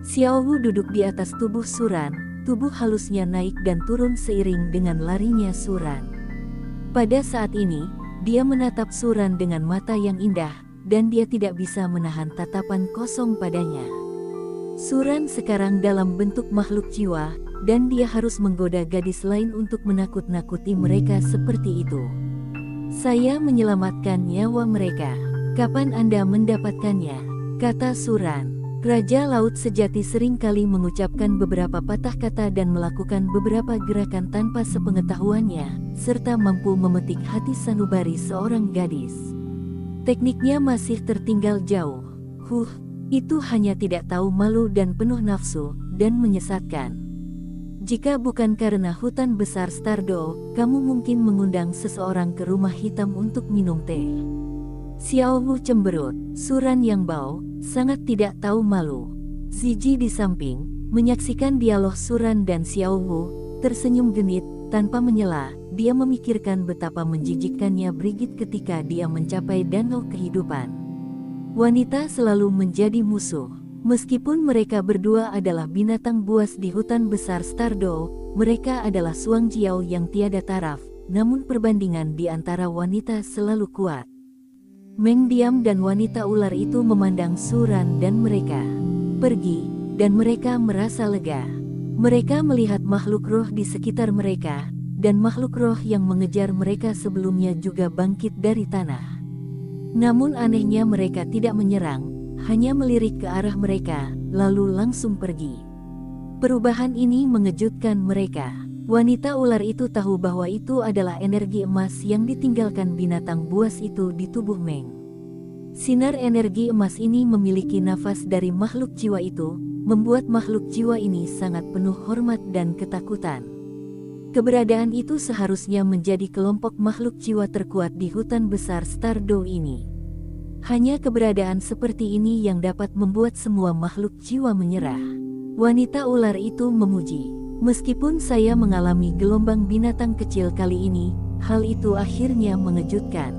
Xiaowu duduk di atas tubuh Suran. Tubuh halusnya naik dan turun seiring dengan larinya Suran. Pada saat ini, dia menatap Suran dengan mata yang indah, dan dia tidak bisa menahan tatapan kosong padanya. Suran sekarang dalam bentuk makhluk jiwa, dan dia harus menggoda gadis lain untuk menakut-nakuti mereka seperti itu. Saya menyelamatkan nyawa mereka. Kapan Anda mendapatkannya? Kata Suran. Raja Laut Sejati sering kali mengucapkan beberapa patah kata dan melakukan beberapa gerakan tanpa sepengetahuannya, serta mampu memetik hati sanubari seorang gadis. Tekniknya masih tertinggal jauh. Itu hanya tidak tahu malu dan penuh nafsu, dan menyesatkan. Jika bukan karena hutan besar Stardo, kamu mungkin mengundang seseorang ke rumah hitam untuk minum teh. Xiaowu cemberut. Suran yang bau, sangat tidak tahu malu. Ziji di samping, menyaksikan dialog Suran dan Xiaowu, tersenyum genit, tanpa menyela. Dia memikirkan betapa menjijikkannya Brigit ketika dia mencapai danau kehidupan. Wanita selalu menjadi musuh. Meskipun mereka berdua adalah binatang buas di hutan besar Stardo, mereka adalah Suang Jiao yang tiada taraf, namun perbandingan di antara wanita selalu kuat. Meng diam dan wanita ular itu memandang Suran dan mereka pergi, dan mereka merasa lega. Mereka melihat makhluk roh di sekitar mereka, dan makhluk roh yang mengejar mereka sebelumnya juga bangkit dari tanah. Namun anehnya mereka tidak menyerang, hanya melirik ke arah mereka, lalu langsung pergi. Perubahan ini mengejutkan mereka. Wanita ular itu tahu bahwa itu adalah energi emas yang ditinggalkan binatang buas itu di tubuh Meng. Sinar energi emas ini memiliki nafas dari makhluk jiwa itu, membuat makhluk jiwa ini sangat penuh hormat dan ketakutan. Keberadaan itu seharusnya menjadi kelompok makhluk jiwa terkuat di hutan besar Stardo ini. Hanya keberadaan seperti ini yang dapat membuat semua makhluk jiwa menyerah. Wanita ular itu memuji. Meskipun saya mengalami gelombang binatang kecil kali ini, hal itu akhirnya mengejutkan.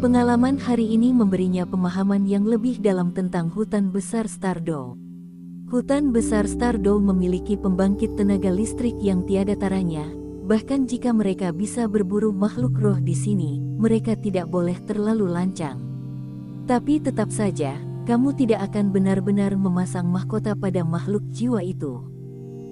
Pengalaman hari ini memberinya pemahaman yang lebih dalam tentang hutan besar Stardo. Hutan besar Stardo memiliki pembangkit tenaga listrik yang tiada taranya, bahkan jika mereka bisa berburu makhluk roh di sini, mereka tidak boleh terlalu lancang. Tapi tetap saja, kamu tidak akan benar-benar memasang mahkota pada makhluk jiwa itu.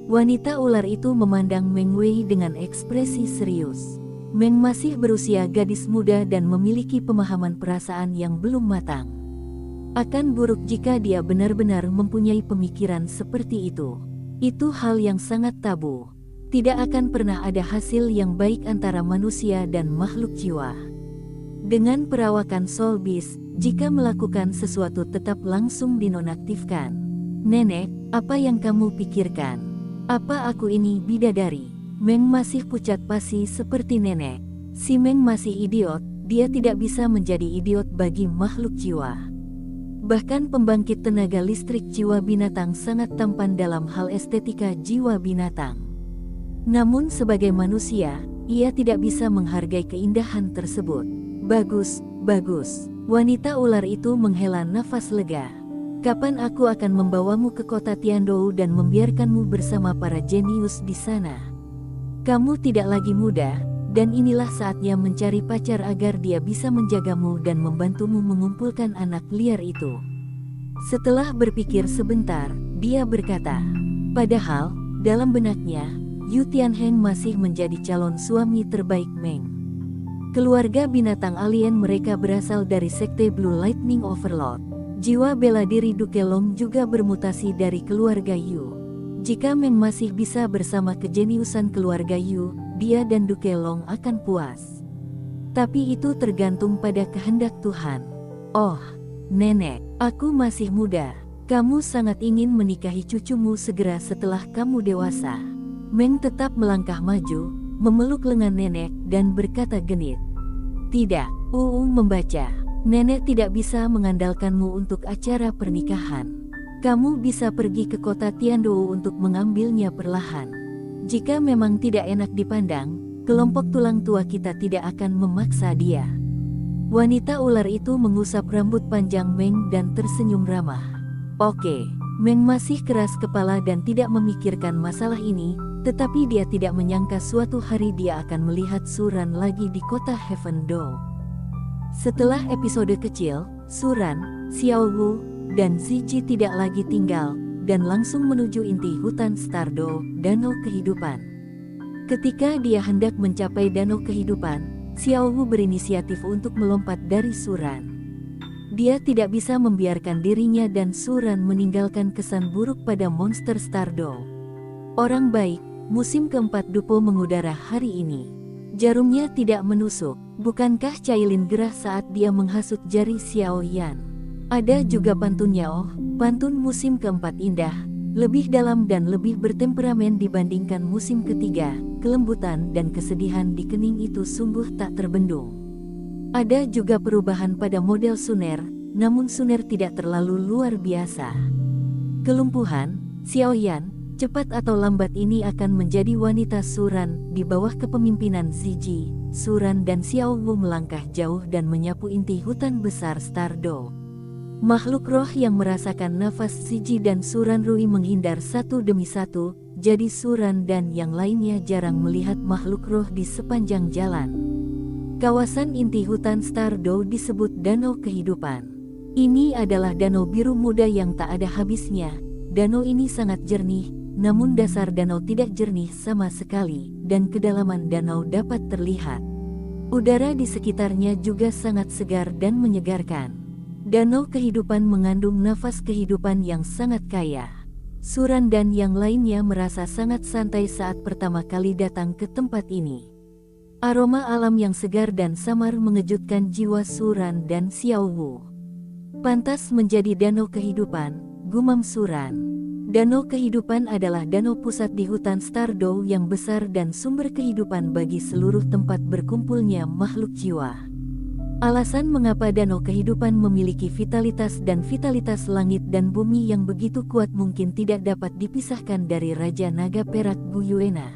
Wanita ular itu memandang Meng Wei dengan ekspresi serius. Meng masih berusia gadis muda dan memiliki pemahaman perasaan yang belum matang. Akan buruk jika dia benar-benar mempunyai pemikiran seperti itu. Itu hal yang sangat tabu. Tidak akan pernah ada hasil yang baik antara manusia dan makhluk jiwa. Dengan perawakan Soul Beast, jika melakukan sesuatu tetap langsung dinonaktifkan. Nenek, apa yang kamu pikirkan? Apa aku ini bidadari? Meng masih pucat pasi seperti nenek. Si Meng masih idiot, dia tidak bisa menjadi idiot bagi makhluk jiwa. Bahkan pembangkit tenaga listrik jiwa binatang sangat tampan dalam hal estetika jiwa binatang. Namun sebagai manusia, ia tidak bisa menghargai keindahan tersebut. Bagus, bagus. Wanita ular itu menghela nafas lega. Kapan aku akan membawamu ke kota Tiandou dan membiarkanmu bersama para jenius di sana? Kamu tidak lagi muda, dan inilah saatnya mencari pacar agar dia bisa menjagamu dan membantumu mengumpulkan anak liar itu. Setelah berpikir sebentar, dia berkata, padahal, dalam benaknya, Yu Tianheng masih menjadi calon suami terbaik Meng. Keluarga binatang alien mereka berasal dari sekte Blue Lightning Overlord. Jiwa bela diri Dukelong juga bermutasi dari keluarga Yu. Jika Meng masih bisa bersama kejeniusan keluarga Yu, dia dan Dukelong akan puas. Tapi itu tergantung pada kehendak Tuhan. Oh, nenek, aku masih muda. Kamu sangat ingin menikahi cucumu segera setelah kamu dewasa. Meng tetap melangkah maju, memeluk lengan nenek dan berkata genit. Tidak, membaca. Nenek tidak bisa mengandalkanmu untuk acara pernikahan. Kamu bisa pergi ke kota Tiandou untuk mengambilnya perlahan. Jika memang tidak enak dipandang, kelompok tulang tua kita tidak akan memaksa dia. Wanita ular itu mengusap rambut panjang Meng dan tersenyum ramah. Oke, Meng masih keras kepala dan tidak memikirkan masalah ini, tetapi dia tidak menyangka suatu hari dia akan melihat Suran lagi di kota Heaven Dome. Setelah episode kecil, Suran, Xiao Wu, dan Zizi tidak lagi tinggal, dan langsung menuju inti hutan Stardo, Danau Kehidupan. Ketika dia hendak mencapai Danau Kehidupan, Xiao Wu berinisiatif untuk melompat dari Suran. Dia tidak bisa membiarkan dirinya dan Suran meninggalkan kesan buruk pada monster Stardo. Orang baik, musim keempat Dupo mengudara hari ini. Jarumnya tidak menusuk. Bukankah Cailin gerah saat dia menghasut jari Xiao Yan? Ada juga pantunnya. Pantun musim keempat indah, lebih dalam dan lebih bertemperamen dibandingkan musim ketiga. Kelembutan dan kesedihan di kening itu sungguh tak terbendung. Ada juga perubahan pada model Suner, namun Suner tidak terlalu luar biasa. Kelumpuhan, Xiao Yan, cepat atau lambat ini akan menjadi wanita Suran di bawah kepemimpinan Zizi. Suran dan Xiao Wu melangkah jauh dan menyapu inti hutan besar Stardo. Makhluk roh yang merasakan nafas Zizi dan Suran Rui menghindar satu demi satu, jadi Suran dan yang lainnya jarang melihat makhluk roh di sepanjang jalan. Kawasan inti hutan Stardo disebut Danau Kehidupan. Ini adalah danau biru muda yang tak ada habisnya. Danau ini sangat jernih, namun dasar danau tidak jernih sama sekali, dan kedalaman danau dapat terlihat. Udara di sekitarnya juga sangat segar dan menyegarkan. Danau Kehidupan mengandung nafas kehidupan yang sangat kaya. Suran dan yang lainnya merasa sangat santai saat pertama kali datang ke tempat ini. Aroma alam yang segar dan samar mengejutkan jiwa Suran dan Xiao Wu. Pantas menjadi Danau Kehidupan, gumam Suran. Danau Kehidupan adalah danau pusat di hutan Stardo yang besar dan sumber kehidupan bagi seluruh tempat berkumpulnya makhluk jiwa. Alasan mengapa Danau Kehidupan memiliki vitalitas dan vitalitas langit dan bumi yang begitu kuat mungkin tidak dapat dipisahkan dari Raja Naga Perak Guyuena.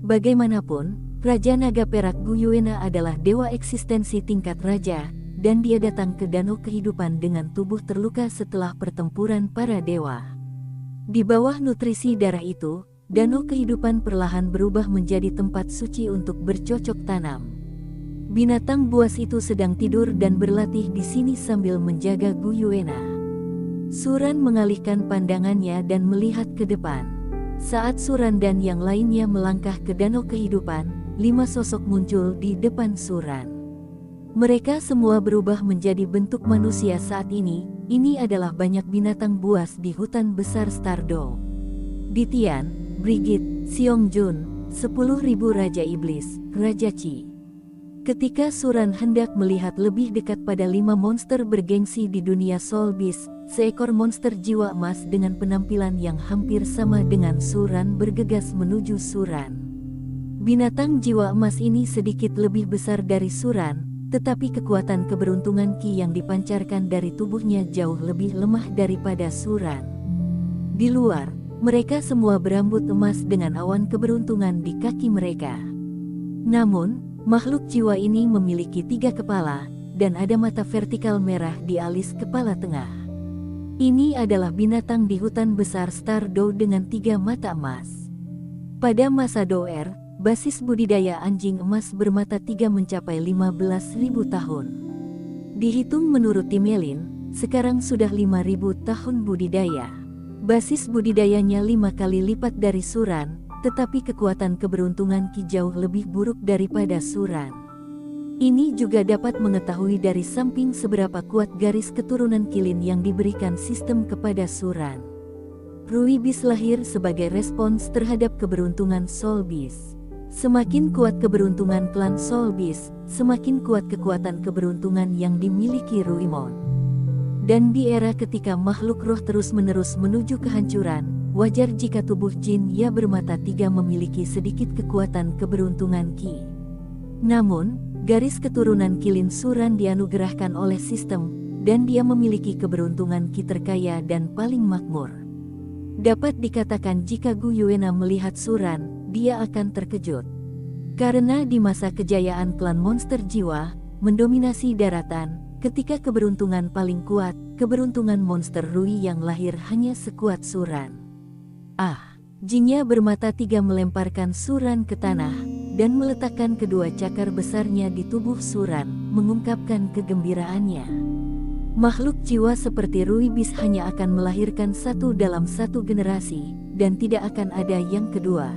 Bagaimanapun, Raja Naga Perak Guyuena adalah dewa eksistensi tingkat raja, dan dia datang ke Danau Kehidupan dengan tubuh terluka setelah pertempuran para dewa. Di bawah nutrisi darah itu, Danau Kehidupan perlahan berubah menjadi tempat suci untuk bercocok tanam. Binatang buas itu sedang tidur dan berlatih di sini sambil menjaga Guyuena. Suran mengalihkan pandangannya dan melihat ke depan. Saat Suran dan yang lainnya melangkah ke Danau Kehidupan, 5 sosok muncul di depan Suran. Mereka semua berubah menjadi bentuk manusia saat ini. Ini adalah banyak binatang buas di hutan besar Stardo. Ditian, Brigit, Xiong-jun, 10.000 Raja Iblis, Raja Qi. Ketika Suran hendak melihat lebih dekat pada 5 monster bergengsi di dunia Soul Beast, seekor monster jiwa emas dengan penampilan yang hampir sama dengan Suran bergegas menuju Suran. Binatang jiwa emas ini sedikit lebih besar dari Suran, tetapi kekuatan keberuntungan Qi yang dipancarkan dari tubuhnya jauh lebih lemah daripada Suran. Di luar, Mereka semua berambut emas dengan awan keberuntungan di kaki mereka. Namun, makhluk jiwa ini memiliki 3 kepala, dan ada mata vertikal merah di alis kepala tengah. Ini adalah binatang di hutan besar Stardew dengan 3 mata emas. Pada masa Doer, basis budidaya anjing emas bermata 3 mencapai 15.000 tahun. Dihitung menurut Timelin, sekarang sudah 5.000 tahun budidaya. Basis budidayanya 5 kali lipat dari Suran, tetapi kekuatan keberuntungan Ki jauh lebih buruk daripada Suran. Ini juga dapat mengetahui dari samping seberapa kuat garis keturunan Kilin yang diberikan sistem kepada Suran. Ruibis lahir sebagai respons terhadap keberuntungan Soulbeast. Semakin kuat keberuntungan klan Soulbeast, semakin kuat kekuatan keberuntungan yang dimiliki Ruimon. Dan di era ketika makhluk roh terus-menerus menuju kehancuran, wajar jika tubuh Jin Ya bermata 3 memiliki sedikit kekuatan keberuntungan Ki. Namun, garis keturunan Kilin Suran dianugerahkan oleh sistem, dan dia memiliki keberuntungan Ki terkaya dan paling makmur. Dapat dikatakan jika Gu Yuena melihat Suran, dia akan terkejut. Karena di masa kejayaan klan monster jiwa, mendominasi daratan, ketika keberuntungan paling kuat, keberuntungan monster Rui yang lahir hanya sekuat Suran. Jinnya bermata 3 melemparkan Suran ke tanah, dan meletakkan kedua cakar besarnya di tubuh Suran, mengungkapkan kegembiraannya. Makhluk jiwa seperti Ruibis hanya akan melahirkan 1 dalam 1 generasi, dan tidak akan ada yang kedua.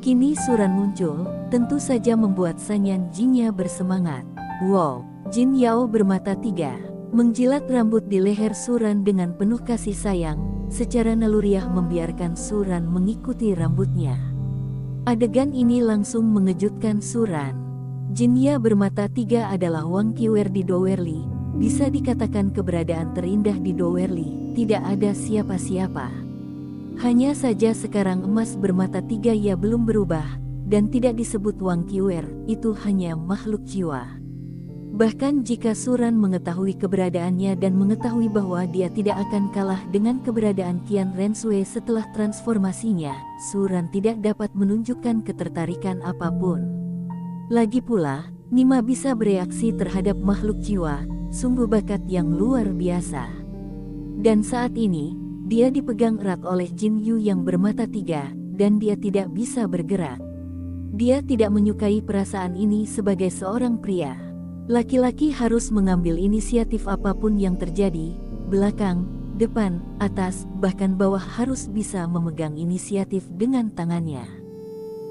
Kini Suran muncul, tentu saja membuat Sanyan Jinnya bersemangat. Wow, Jin Yao bermata 3, menjilat rambut di leher Suran dengan penuh kasih sayang, secara naluriah membiarkan Suran mengikuti rambutnya. Adegan ini langsung mengejutkan Suran. Jinnya bermata 3 adalah Wang Qiwer di Dowerly, bisa dikatakan keberadaan terindah di Dowerly, tidak ada siapa-siapa. Hanya saja sekarang emas bermata 3 ia belum berubah, dan tidak disebut Wang Qiwer, itu hanya makhluk jiwa. Bahkan jika Suran mengetahui keberadaannya dan mengetahui bahwa dia tidak akan kalah dengan keberadaan Qian Rensui setelah transformasinya, Suran tidak dapat menunjukkan ketertarikan apapun. Lagi pula, Nima bisa bereaksi terhadap makhluk jiwa, sungguh bakat yang luar biasa. Dan saat ini, dia dipegang erat oleh Jin Yu yang bermata 3, dan dia tidak bisa bergerak. Dia tidak menyukai perasaan ini sebagai seorang pria. Laki-laki harus mengambil inisiatif apapun yang terjadi, belakang, depan, atas, bahkan bawah harus bisa memegang inisiatif dengan tangannya.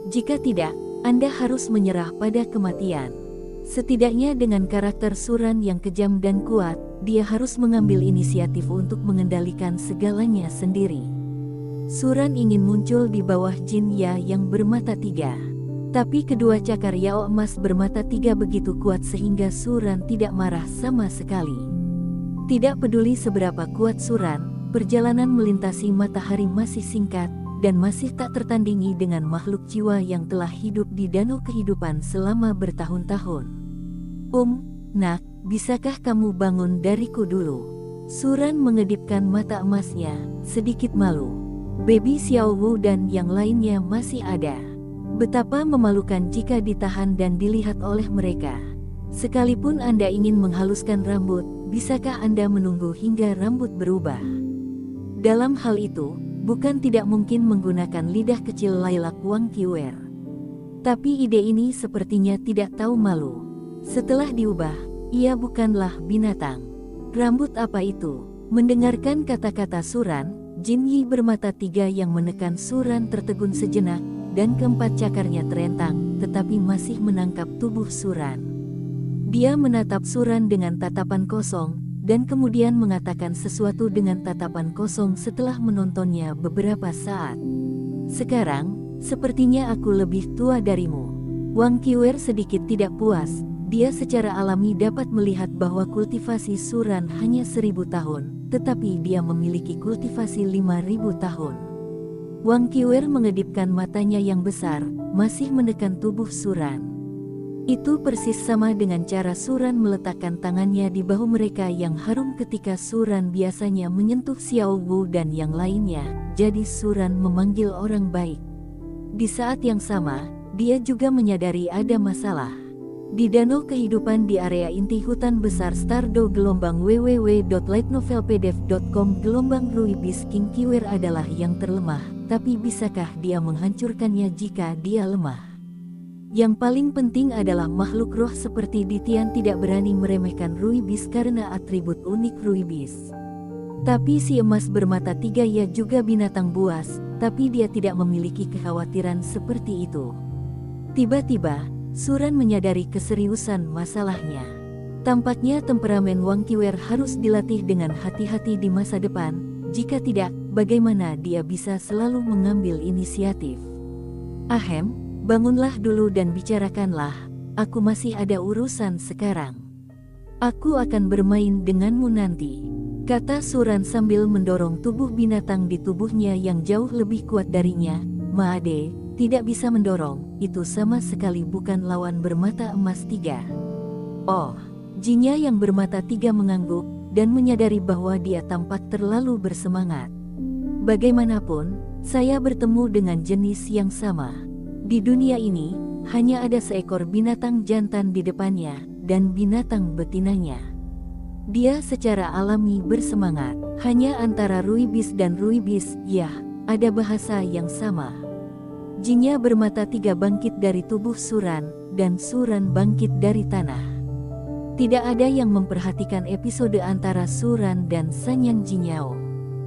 Jika tidak, Anda harus menyerah pada kematian. Setidaknya dengan karakter Suran yang kejam dan kuat, dia harus mengambil inisiatif untuk mengendalikan segalanya sendiri. Suran ingin muncul di bawah Jin Ya yang bermata 3. Tapi kedua cakar Yao emas bermata 3 begitu kuat sehingga Suran tidak marah sama sekali. Tidak peduli seberapa kuat Suran, perjalanan melintasi matahari masih singkat, dan masih tak tertandingi dengan makhluk jiwa yang telah hidup di danau kehidupan selama bertahun-tahun. Nak, bisakah kamu bangun dariku dulu? Suran mengedipkan mata emasnya, sedikit malu. Baby Xiao Wu dan yang lainnya masih ada. Betapa memalukan jika ditahan dan dilihat oleh mereka. Sekalipun Anda ingin menghaluskan rambut, bisakah Anda menunggu hingga rambut berubah? Dalam hal itu, bukan tidak mungkin menggunakan lidah kecil Lailak Wang Qiwer. Tapi ide ini sepertinya tidak tahu malu. Setelah diubah, ia bukanlah binatang. Rambut apa itu? Mendengarkan kata-kata Suran, Jin Yi bermata 3 yang menekan Suran tertegun sejenak, dan keempat cakarnya terentang, tetapi masih menangkap tubuh Suran. Dia menatap Suran dengan tatapan kosong, dan kemudian mengatakan sesuatu dengan tatapan kosong setelah menontonnya beberapa saat. Sekarang, sepertinya aku lebih tua darimu. Wang Qiwer sedikit tidak puas, dia secara alami dapat melihat bahwa kultivasi Suran hanya 1000 tahun, tetapi dia memiliki kultivasi 5000 tahun. Wang Qiwer mengedipkan matanya yang besar, masih menekan tubuh Suran. Itu persis sama dengan cara Suran meletakkan tangannya di bahu mereka yang harum ketika Suran biasanya menyentuh Xiao Wu dan yang lainnya, jadi Suran memanggil orang baik. Di saat yang sama, dia juga menyadari ada masalah. Di danau kehidupan di area inti hutan besar Stardew gelombang www.lightnovelpdf.com gelombang Ruibis King Kiwer adalah yang terlemah, tapi bisakah dia menghancurkannya jika dia lemah? Yang paling penting adalah makhluk roh seperti Ditian tidak berani meremehkan Ruibis karena atribut unik Ruibis. Tapi si emas bermata tiga ia juga binatang buas, tapi dia tidak memiliki kekhawatiran seperti itu. Tiba-tiba, Suran menyadari keseriusan masalahnya. Tampaknya temperamen Wang Qiwer harus dilatih dengan hati-hati di masa depan, jika tidak, bagaimana dia bisa selalu mengambil inisiatif? Ahem, bangunlah dulu dan bicarakanlah, aku masih ada urusan sekarang. Aku akan bermain denganmu nanti, kata Suran sambil mendorong tubuh binatang di tubuhnya yang jauh lebih kuat darinya. Maade, tidak bisa mendorong, itu sama sekali bukan lawan bermata emas tiga. Oh, Jinya yang bermata tiga mengangguk, dan menyadari bahwa dia tampak terlalu bersemangat. Bagaimanapun, saya bertemu dengan jenis yang sama. Di dunia ini, hanya ada seekor binatang jantan di depannya, dan binatang betinanya. Dia secara alami bersemangat, hanya antara Ruibis dan Ruibis, ya, ada bahasa yang sama. Jinya bermata tiga bangkit dari tubuh Suran, dan Suran bangkit dari tanah. Tidak ada yang memperhatikan episode antara Suran dan Sanyang Jinyao.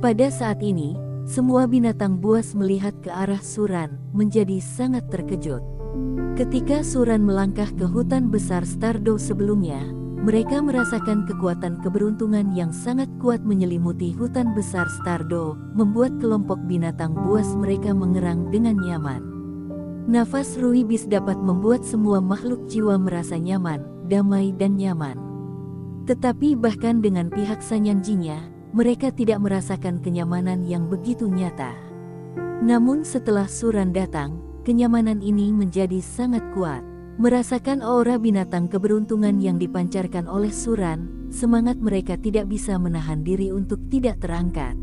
Pada saat ini, semua binatang buas melihat ke arah Suran, menjadi sangat terkejut. Ketika Suran melangkah ke hutan besar Stardew sebelumnya, mereka merasakan kekuatan keberuntungan yang sangat kuat menyelimuti hutan besar Stardew, membuat kelompok binatang buas mereka mengerang dengan nyaman. Nafas Ruibis dapat membuat semua makhluk jiwa merasa nyaman, damai dan nyaman. Tetapi bahkan dengan pihak Sanyang Jinya, mereka tidak merasakan kenyamanan yang begitu nyata. Namun setelah Suran datang, kenyamanan ini menjadi sangat kuat. Merasakan aura binatang keberuntungan yang dipancarkan oleh Suran, semangat mereka tidak bisa menahan diri untuk tidak terangkat.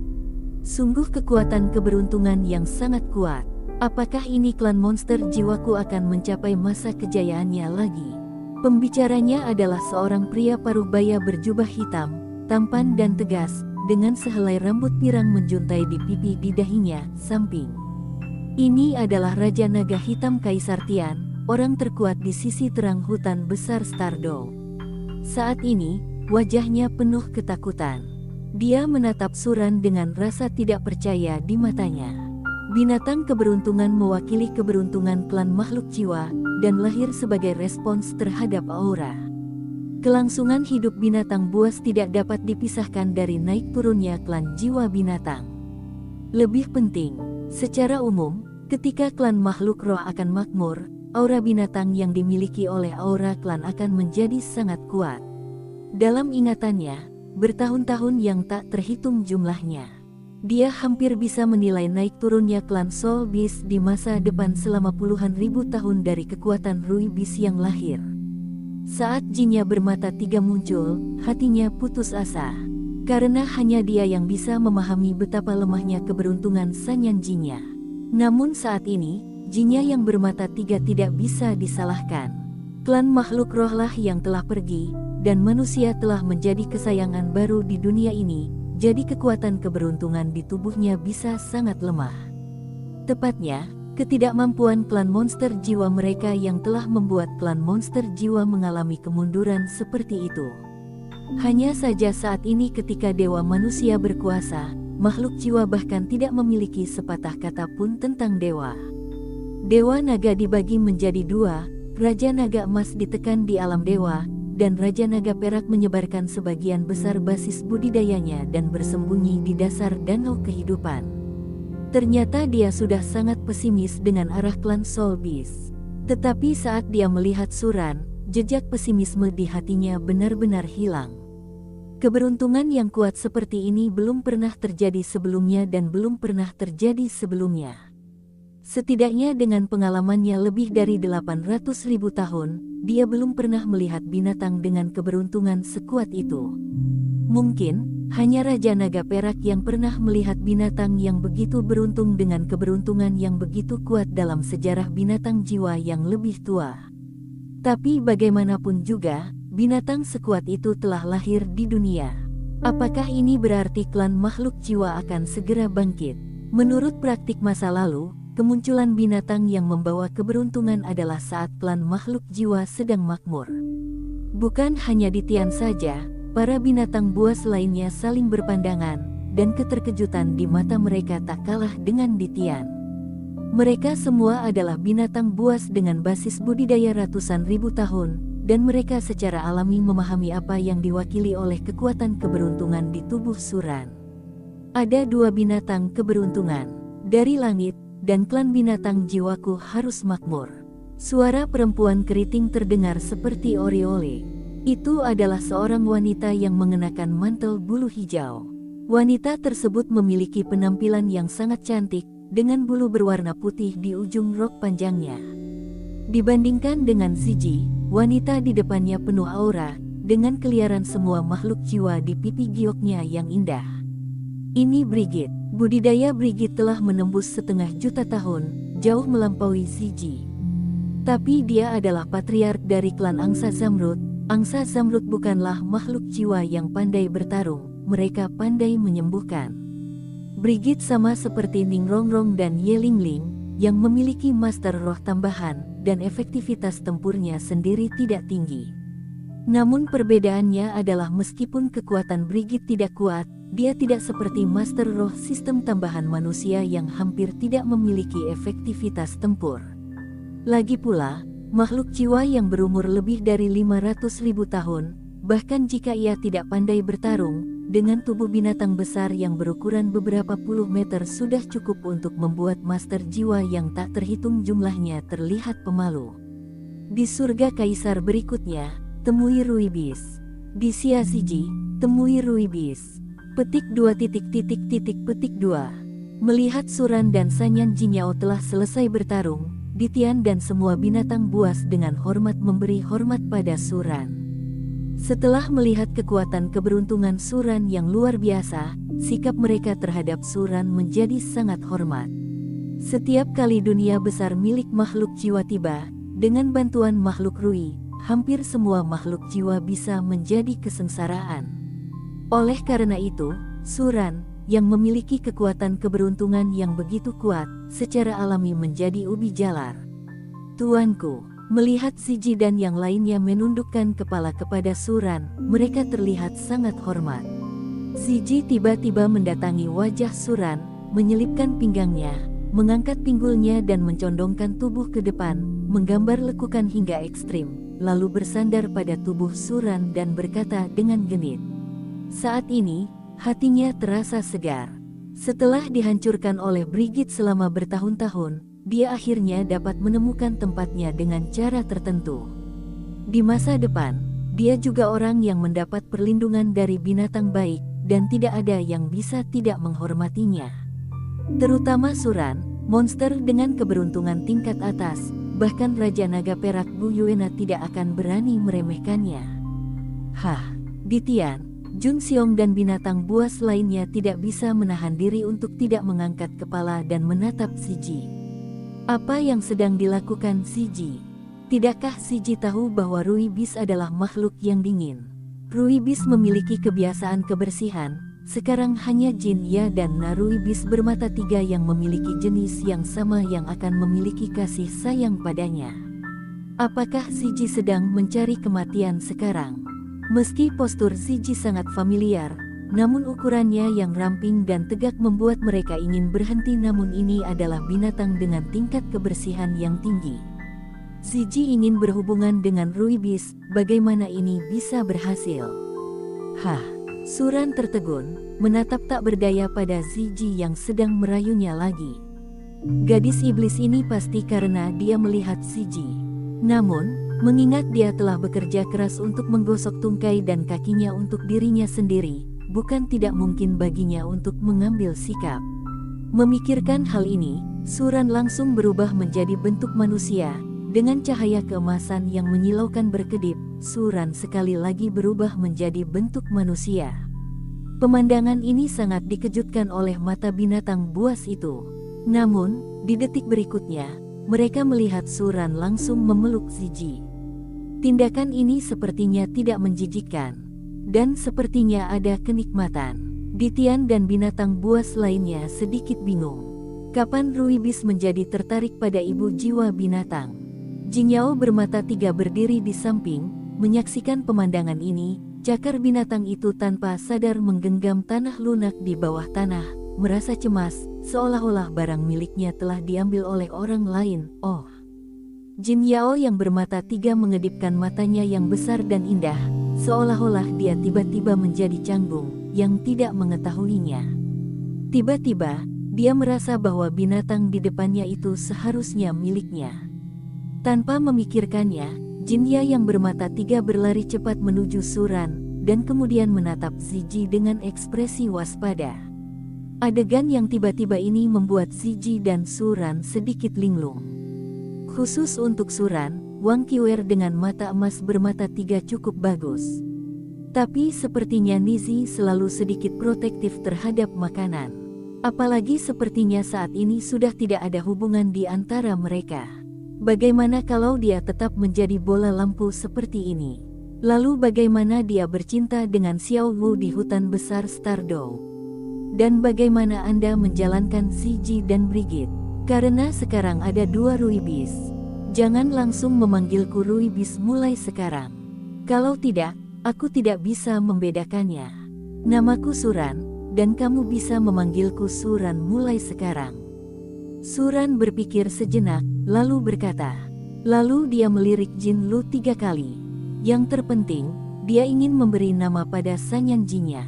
Sungguh kekuatan keberuntungan yang sangat kuat. Apakah ini klan monster jiwaku akan mencapai masa kejayaannya lagi? Pembicaranya adalah seorang pria parubaya berjubah hitam, tampan dan tegas, dengan sehelai rambut pirang menjuntai di pipi di dahinya, samping. Ini adalah Raja Naga Hitam Kaisar Tian, orang terkuat di sisi terang hutan besar Stardew. Saat ini, wajahnya penuh ketakutan. Dia menatap Suran dengan rasa tidak percaya di matanya. Binatang keberuntungan mewakili keberuntungan klan makhluk jiwa, dan lahir sebagai respons terhadap aura. Kelangsungan hidup binatang buas tidak dapat dipisahkan dari naik turunnya klan jiwa binatang. Lebih penting, secara umum, ketika klan makhluk roh akan makmur, aura binatang yang dimiliki oleh aura klan akan menjadi sangat kuat. Dalam ingatannya, bertahun-tahun yang tak terhitung jumlahnya, dia hampir bisa menilai naik turunnya klan Soul Beast di masa depan selama puluhan ribu tahun dari kekuatan Ruibis yang lahir. Saat Jinya bermata tiga muncul, hatinya putus asa. Karena hanya dia yang bisa memahami betapa lemahnya keberuntungan Sanyang Jinya. Namun saat ini, Jinya yang bermata tiga tidak bisa disalahkan. Klan makhluk rohlah yang telah pergi, dan manusia telah menjadi kesayangan baru di dunia ini, jadi kekuatan keberuntungan di tubuhnya bisa sangat lemah. Tepatnya, ketidakmampuan klan monster jiwa mereka yang telah membuat klan monster jiwa mengalami kemunduran seperti itu. Hanya saja saat ini ketika dewa manusia berkuasa, makhluk jiwa bahkan tidak memiliki sepatah kata pun tentang dewa. Dewa naga dibagi menjadi dua, Raja Naga Emas ditekan di alam dewa, dan Raja Naga Perak menyebarkan sebagian besar basis budidayanya dan bersembunyi di dasar danau kehidupan. Ternyata dia sudah sangat pesimis dengan arah klan Soul Beast. Tetapi saat dia melihat Suran, jejak pesimisme di hatinya benar-benar hilang. Keberuntungan yang kuat seperti ini belum pernah terjadi sebelumnya dan belum pernah terjadi sebelumnya. Setidaknya dengan pengalamannya lebih dari 800.000 tahun, dia belum pernah melihat binatang dengan keberuntungan sekuat itu. Mungkin, hanya Raja Naga Perak yang pernah melihat binatang yang begitu beruntung dengan keberuntungan yang begitu kuat dalam sejarah binatang jiwa yang lebih tua. Tapi bagaimanapun juga, binatang sekuat itu telah lahir di dunia. Apakah ini berarti klan makhluk jiwa akan segera bangkit? Menurut praktik masa lalu, kemunculan binatang yang membawa keberuntungan adalah saat klan makhluk jiwa sedang makmur. Bukan hanya di Tian saja, para binatang buas lainnya saling berpandangan, dan keterkejutan di mata mereka tak kalah dengan di Tian. Mereka semua adalah binatang buas dengan basis budidaya ratusan ribu tahun, dan mereka secara alami memahami apa yang diwakili oleh kekuatan keberuntungan di tubuh Suran. Ada dua binatang keberuntungan, dari langit, dan klan binatang jiwaku harus makmur. Suara perempuan keriting terdengar seperti oriole. Itu adalah seorang wanita yang mengenakan mantel bulu hijau. Wanita tersebut memiliki penampilan yang sangat cantik, dengan bulu berwarna putih di ujung rok panjangnya. Dibandingkan dengan Ziji, wanita di depannya penuh aura, dengan keliaran semua makhluk jiwa di pipi gioknya yang indah. Ini Brigit. Budidaya Brigit telah menembus 500 juta tahun, jauh melampaui Ziji. Tapi dia adalah patriark dari klan Angsa Zamrud. Angsa Zamrud bukanlah makhluk jiwa yang pandai bertarung, mereka pandai menyembuhkan. Brigit sama seperti Ning Rongrong dan Ye Lingling, yang memiliki master roh tambahan, dan efektivitas tempurnya sendiri tidak tinggi. Namun perbedaannya adalah meskipun kekuatan Brigit tidak kuat, dia tidak seperti master roh sistem tambahan manusia yang hampir tidak memiliki efektivitas tempur. Lagi pula, makhluk jiwa yang berumur lebih dari 500.000 tahun, bahkan jika ia tidak pandai bertarung, dengan tubuh binatang besar yang berukuran beberapa puluh meter sudah cukup untuk membuat master jiwa yang tak terhitung jumlahnya terlihat pemalu. Di surga kaisar berikutnya, temui Ruibis. Di Xia Ziji, temui Ruibis. Petik 2. Melihat Suran dan Sanyan Jinyao telah selesai bertarung, Ditian dan semua binatang buas dengan hormat memberi hormat pada Suran. Setelah melihat kekuatan keberuntungan Suran yang luar biasa, sikap mereka terhadap Suran menjadi sangat hormat. Setiap kali dunia besar milik makhluk jiwa tiba, dengan bantuan makhluk Rui, hampir semua makhluk jiwa bisa menjadi kesengsaraan. Oleh karena itu, Suran, yang memiliki kekuatan keberuntungan yang begitu kuat, secara alami menjadi ubi jalar. Tuanku, melihat Ziji dan yang lainnya menundukkan kepala kepada Suran, mereka terlihat sangat hormat. Ziji tiba-tiba mendatangi wajah Suran, menyelipkan pinggangnya, mengangkat pinggulnya dan mencondongkan tubuh ke depan, menggambar lekukan hingga ekstrim, lalu bersandar pada tubuh Suran dan berkata dengan genit. Saat ini, hatinya terasa segar. Setelah dihancurkan oleh Brigit selama bertahun-tahun, dia akhirnya dapat menemukan tempatnya dengan cara tertentu. Di masa depan, dia juga orang yang mendapat perlindungan dari binatang baik, dan tidak ada yang bisa tidak menghormatinya. Terutama Suran, monster dengan keberuntungan tingkat atas, bahkan Raja Naga Perak Bu Yuena tidak akan berani meremehkannya. Hah, Ditian, Jun Xiong dan binatang buas lainnya tidak bisa menahan diri untuk tidak mengangkat kepala dan menatap Ziji. Apa yang sedang dilakukan Ziji? Tidakkah Ziji tahu bahwa Ruibis adalah makhluk yang dingin? Ruibis memiliki kebiasaan kebersihan, sekarang hanya Jin Ya dan Na Ruibis bermata tiga yang memiliki jenis yang sama yang akan memiliki kasih sayang padanya. Apakah Ziji sedang mencari kematian sekarang? Meski postur Ziji sangat familiar, namun ukurannya yang ramping dan tegak membuat mereka ingin berhenti, namun ini adalah binatang dengan tingkat kebersihan yang tinggi. Ziji ingin berhubungan dengan Ruibis, bagaimana ini bisa berhasil? Hah, Suran tertegun, menatap tak berdaya pada Ziji yang sedang merayunya lagi. Gadis iblis ini pasti karena dia melihat Ziji. Namun, mengingat dia telah bekerja keras untuk menggosok tungkai dan kakinya untuk dirinya sendiri, bukan tidak mungkin baginya untuk mengambil sikap. Memikirkan hal ini, Suran langsung berubah menjadi bentuk manusia. Dengan cahaya keemasan yang menyilaukan berkedip, Suran sekali lagi berubah menjadi bentuk manusia. Pemandangan ini sangat dikejutkan oleh mata binatang buas itu. Namun, di detik berikutnya, mereka melihat Suran langsung memeluk Zizi. Tindakan ini sepertinya tidak menjijikkan, dan sepertinya ada kenikmatan. Ditian dan binatang buas lainnya sedikit bingung. Kapan Ruibis menjadi tertarik pada ibu jiwa binatang? Jingyao bermata tiga berdiri di samping, menyaksikan pemandangan ini. Cakar binatang itu tanpa sadar menggenggam tanah lunak di bawah tanah, merasa cemas, seolah-olah barang miliknya telah diambil oleh orang lain. Oh! Jingyao yang bermata tiga mengedipkan matanya yang besar dan indah, seolah-olah dia tiba-tiba menjadi canggung, yang tidak mengetahuinya. Tiba-tiba, dia merasa bahwa binatang di depannya itu seharusnya miliknya. Tanpa memikirkannya, Jinnya yang bermata tiga berlari cepat menuju Suran, dan kemudian menatap Zizi dengan ekspresi waspada. Adegan yang tiba-tiba ini membuat Zizi dan Suran sedikit linglung. Khusus untuk Suran, Wang Qiwer dengan mata emas bermata tiga cukup bagus. Tapi sepertinya Nizi selalu sedikit protektif terhadap makanan. Apalagi sepertinya saat ini sudah tidak ada hubungan di antara mereka. Bagaimana kalau dia tetap menjadi bola lampu seperti ini? Lalu bagaimana dia bercinta dengan Xiao Wu di hutan besar Stardow? Dan bagaimana Anda menjalankan Zizi dan Brigitte? Karena sekarang ada dua Ruibis. Jangan langsung memanggilku Ruibis mulai sekarang. Kalau tidak, aku tidak bisa membedakannya. Namaku Suran, dan kamu bisa memanggilku Suran mulai sekarang. Suran berpikir sejenak, lalu berkata. Lalu dia melirik Jin Lu 3 kali. Yang terpenting, dia ingin memberi nama pada Sanyan Jinya.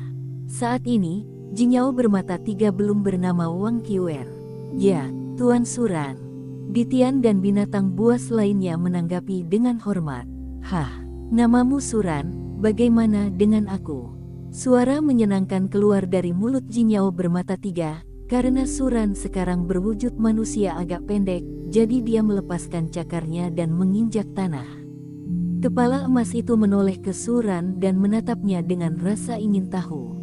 Saat ini, Jingyao bermata tiga belum bernama Wang Qiwer. Ya, Tuan Suran. Ditian dan binatang buas lainnya menanggapi dengan hormat. Hah, namamu Suran, bagaimana dengan aku? Suara menyenangkan keluar dari mulut Jingyao bermata tiga. Karena Suran sekarang berwujud manusia agak pendek, jadi dia melepaskan cakarnya dan menginjak tanah. Kepala emas itu menoleh ke Suran dan menatapnya dengan rasa ingin tahu.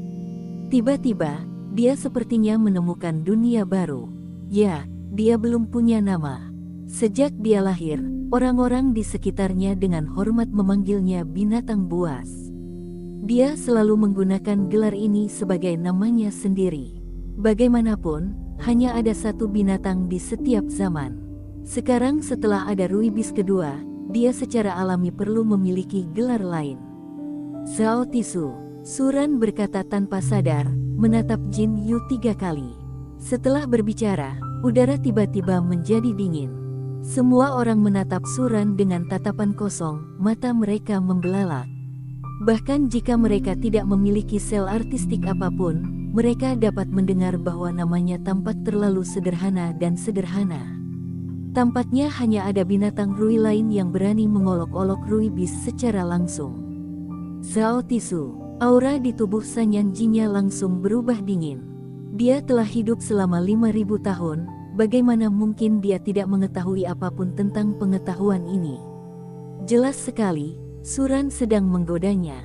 Tiba-tiba, dia sepertinya menemukan dunia baru. Ya, dia belum punya nama. Sejak dia lahir, orang-orang di sekitarnya dengan hormat memanggilnya binatang buas. Dia selalu menggunakan gelar ini sebagai namanya sendiri. Bagaimanapun, hanya ada satu binatang di setiap zaman. Sekarang setelah ada Ruibis kedua, dia secara alami perlu memiliki gelar lain. Zhao Tisu, Suran berkata tanpa sadar, menatap Jin Yu 3 kali. Setelah berbicara, udara tiba-tiba menjadi dingin. Semua orang menatap Suran dengan tatapan kosong, mata mereka membelalak. Bahkan jika mereka tidak memiliki sel artistik apapun, mereka dapat mendengar bahwa namanya tampak terlalu sederhana dan sederhana. Tampaknya hanya ada binatang Rui lain yang berani mengolok-olok Ruibis secara langsung. Zhao Tisu, aura di tubuh Sanyan Jinya langsung berubah dingin. Dia telah hidup selama 5.000 tahun, bagaimana mungkin dia tidak mengetahui apapun tentang pengetahuan ini? Jelas sekali, Suran sedang menggodanya.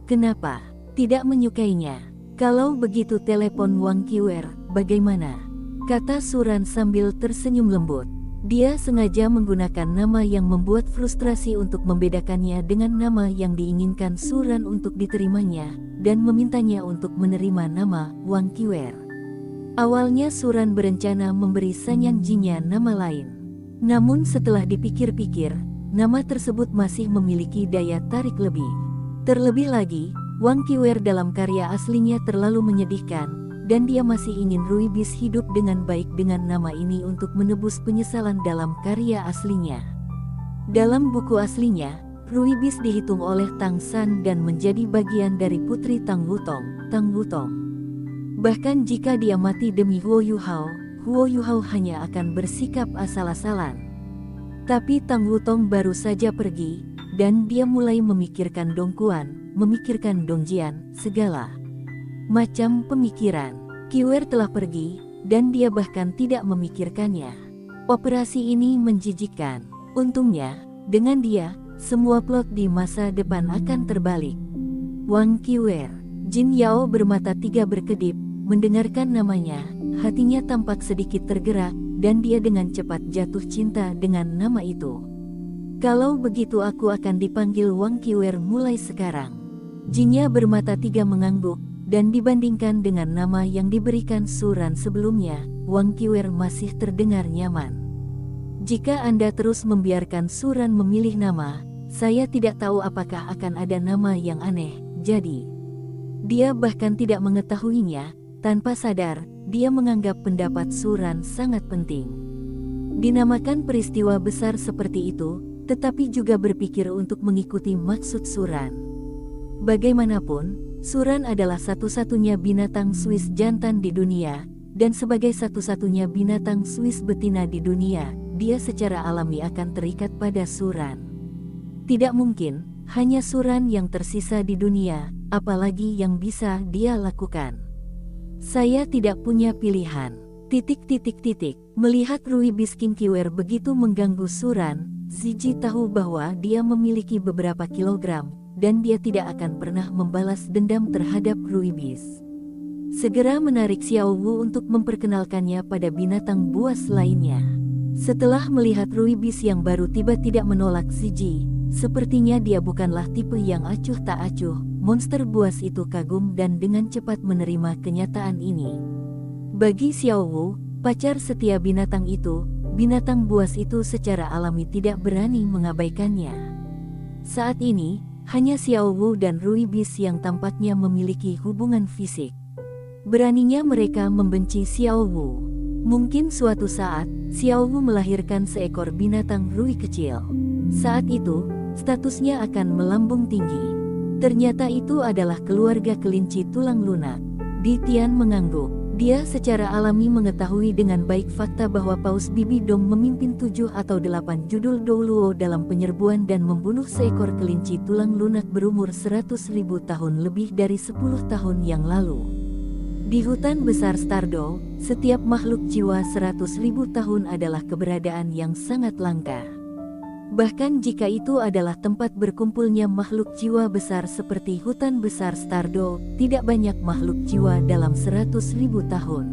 Kenapa tidak menyukainya? Kalau begitu telepon Wang Qiwer, bagaimana? Kata Suran sambil tersenyum lembut. Dia sengaja menggunakan nama yang membuat frustrasi untuk membedakannya dengan nama yang diinginkan Suran untuk diterimanya, dan memintanya untuk menerima nama Wang Qiwer. Awalnya Suran berencana memberi Sanyan Jinya nama lain. Namun setelah dipikir-pikir, nama tersebut masih memiliki daya tarik lebih. Terlebih lagi, Wang Qiwer dalam karya aslinya terlalu menyedihkan, dan dia masih ingin Ruibis hidup dengan baik dengan nama ini untuk menebus penyesalan dalam karya aslinya. Dalam buku aslinya, Ruibis dihitung oleh Tang San dan menjadi bagian dari putri Tang Wutong, Tang Wutong. Bahkan jika dia mati demi Huo Yuhao hanya akan bersikap asal-asalan. Tapi Tang Wutong baru saja pergi, dan dia mulai memikirkan Dongguan, memikirkan Dongjian, segala macam pemikiran. Qiwer telah pergi, dan dia bahkan tidak memikirkannya. Operasi ini menjijikkan. Untungnya, dengan dia, semua plot di masa depan akan terbalik. Wang Qiwer. Jin Yao bermata tiga berkedip, mendengarkan namanya, hatinya tampak sedikit tergerak, dan dia dengan cepat jatuh cinta dengan nama itu. Kalau begitu aku akan dipanggil Wang Qiwer mulai sekarang. Jinnya bermata tiga mengangguk, dan dibandingkan dengan nama yang diberikan Suran sebelumnya, Wang Qiwer masih terdengar nyaman. Jika Anda terus membiarkan Suran memilih nama, saya tidak tahu apakah akan ada nama yang aneh, jadi. Dia bahkan tidak mengetahuinya, tanpa sadar, dia menganggap pendapat Suran sangat penting. Dinamakan peristiwa besar seperti itu, tetapi juga berpikir untuk mengikuti maksud Suran. Bagaimanapun, Suran adalah satu-satunya binatang Swiss jantan di dunia, dan sebagai satu-satunya binatang Swiss betina di dunia, dia secara alami akan terikat pada Suran. Tidak mungkin, hanya Suran yang tersisa di dunia, apalagi yang bisa dia lakukan. Saya tidak punya pilihan. Melihat Rui Biskin Qiwer begitu mengganggu Suran, Ziji tahu bahwa dia memiliki beberapa kilogram, dan dia tidak akan pernah membalas dendam terhadap Rui Bis. Segera menarik Xiao Wu untuk memperkenalkannya pada binatang buas lainnya. Setelah melihat Rui Bis yang baru tiba tidak menolak Ziji, sepertinya dia bukanlah tipe yang acuh tak acuh. Monster buas itu kagum dan dengan cepat menerima kenyataan ini. Bagi Xiao Wu, pacar setia binatang buas itu secara alami tidak berani mengabaikannya. Saat ini, hanya Xiao Wu dan Rui Bis yang tampaknya memiliki hubungan fisik. Beraninya mereka membenci Xiao Wu. Mungkin suatu saat, Xiao Wu melahirkan seekor binatang Rui kecil. Saat itu, statusnya akan melambung tinggi. Ternyata itu adalah keluarga kelinci tulang lunak. Di Tian mengangguk. Dia secara alami mengetahui dengan baik fakta bahwa Paus Bibi Dong memimpin 7 atau 8 judul Douluo dalam penyerbuan dan membunuh seekor kelinci tulang lunak berumur 100.000 tahun lebih dari 10 tahun yang lalu. Di hutan besar Stardow, setiap makhluk jiwa 100.000 tahun adalah keberadaan yang sangat langka. Bahkan jika itu adalah tempat berkumpulnya makhluk jiwa besar seperti hutan besar Stardow, tidak banyak makhluk jiwa dalam 100.000 tahun.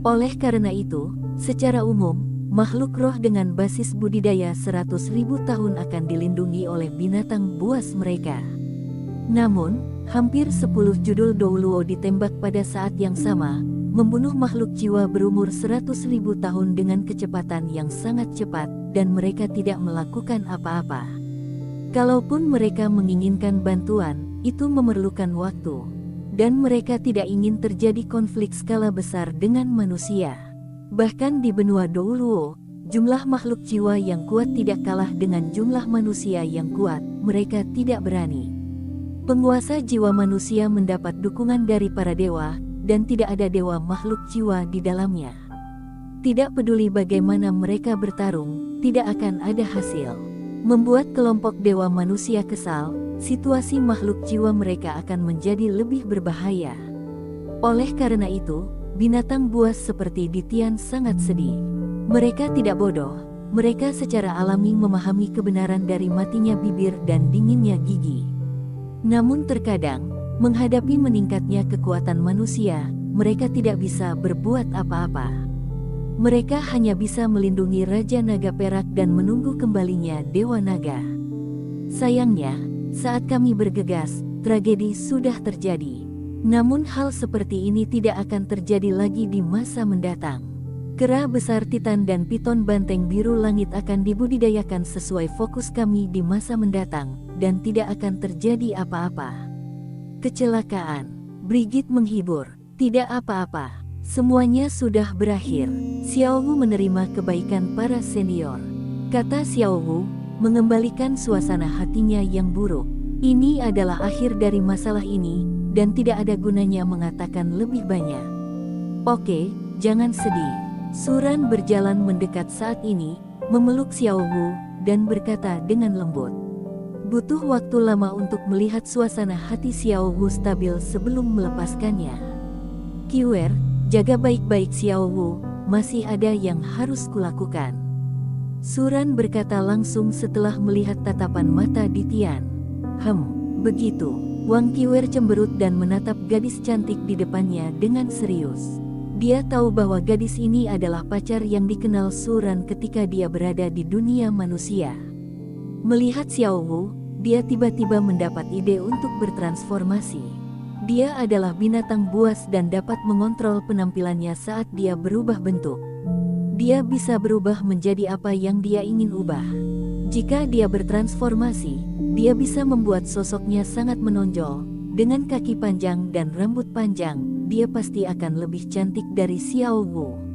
Oleh karena itu, secara umum, makhluk roh dengan basis budidaya 100.000 tahun akan dilindungi oleh binatang buas mereka. Namun, hampir 10 judul Douluo ditembak pada saat yang sama, membunuh makhluk jiwa berumur 100.000 tahun dengan kecepatan yang sangat cepat, dan mereka tidak melakukan apa-apa. Kalaupun mereka menginginkan bantuan, itu memerlukan waktu. Dan mereka tidak ingin terjadi konflik skala besar dengan manusia. Bahkan di benua Douluo, jumlah makhluk jiwa yang kuat tidak kalah dengan jumlah manusia yang kuat, mereka tidak berani. Penguasa jiwa manusia mendapat dukungan dari para dewa, dan tidak ada dewa makhluk jiwa di dalamnya. Tidak peduli bagaimana mereka bertarung, tidak akan ada hasil. Membuat kelompok dewa manusia kesal, situasi makhluk jiwa mereka akan menjadi lebih berbahaya. Oleh karena itu, binatang buas seperti Ditian sangat sedih. Mereka tidak bodoh, mereka secara alami memahami kebenaran dari matinya bibir dan dinginnya gigi. Namun terkadang, menghadapi meningkatnya kekuatan manusia, mereka tidak bisa berbuat apa-apa. Mereka hanya bisa melindungi Raja Naga Perak dan menunggu kembalinya Dewa Naga. Sayangnya, saat kami bergegas, tragedi sudah terjadi. Namun hal seperti ini tidak akan terjadi lagi di masa mendatang. Kera besar Titan dan Piton Banteng Biru Langit akan dibudidayakan sesuai fokus kami di masa mendatang, dan tidak akan terjadi apa-apa. Kecelakaan. Brigit menghibur. Tidak apa-apa. Semuanya sudah berakhir. Xiao Wu menerima kebaikan para senior. Kata Xiao Wu, mengembalikan suasana hatinya yang buruk. Ini adalah akhir dari masalah ini, dan tidak ada gunanya mengatakan lebih banyak. Oke, jangan sedih. Suran berjalan mendekat saat ini, memeluk Xiao Wu, dan berkata dengan lembut. Butuh waktu lama untuk melihat suasana hati Xiao Wu stabil sebelum melepaskannya. Qiwer, Jaga baik-baik Xiao Wu, masih ada yang harus kulakukan. Suran berkata langsung setelah melihat tatapan mata di Tian. Begitu. Wang Qiwer cemberut dan menatap gadis cantik di depannya dengan serius. Dia tahu bahwa gadis ini adalah pacar yang dikenal Suran ketika dia berada di dunia manusia. Melihat Xiao Wu, dia tiba-tiba mendapat ide untuk bertransformasi. Dia adalah binatang buas dan dapat mengontrol penampilannya saat dia berubah bentuk. Dia bisa berubah menjadi apa yang dia ingin ubah. Jika dia bertransformasi, dia bisa membuat sosoknya sangat menonjol. Dengan kaki panjang dan rambut panjang, dia pasti akan lebih cantik dari Xiao Wu.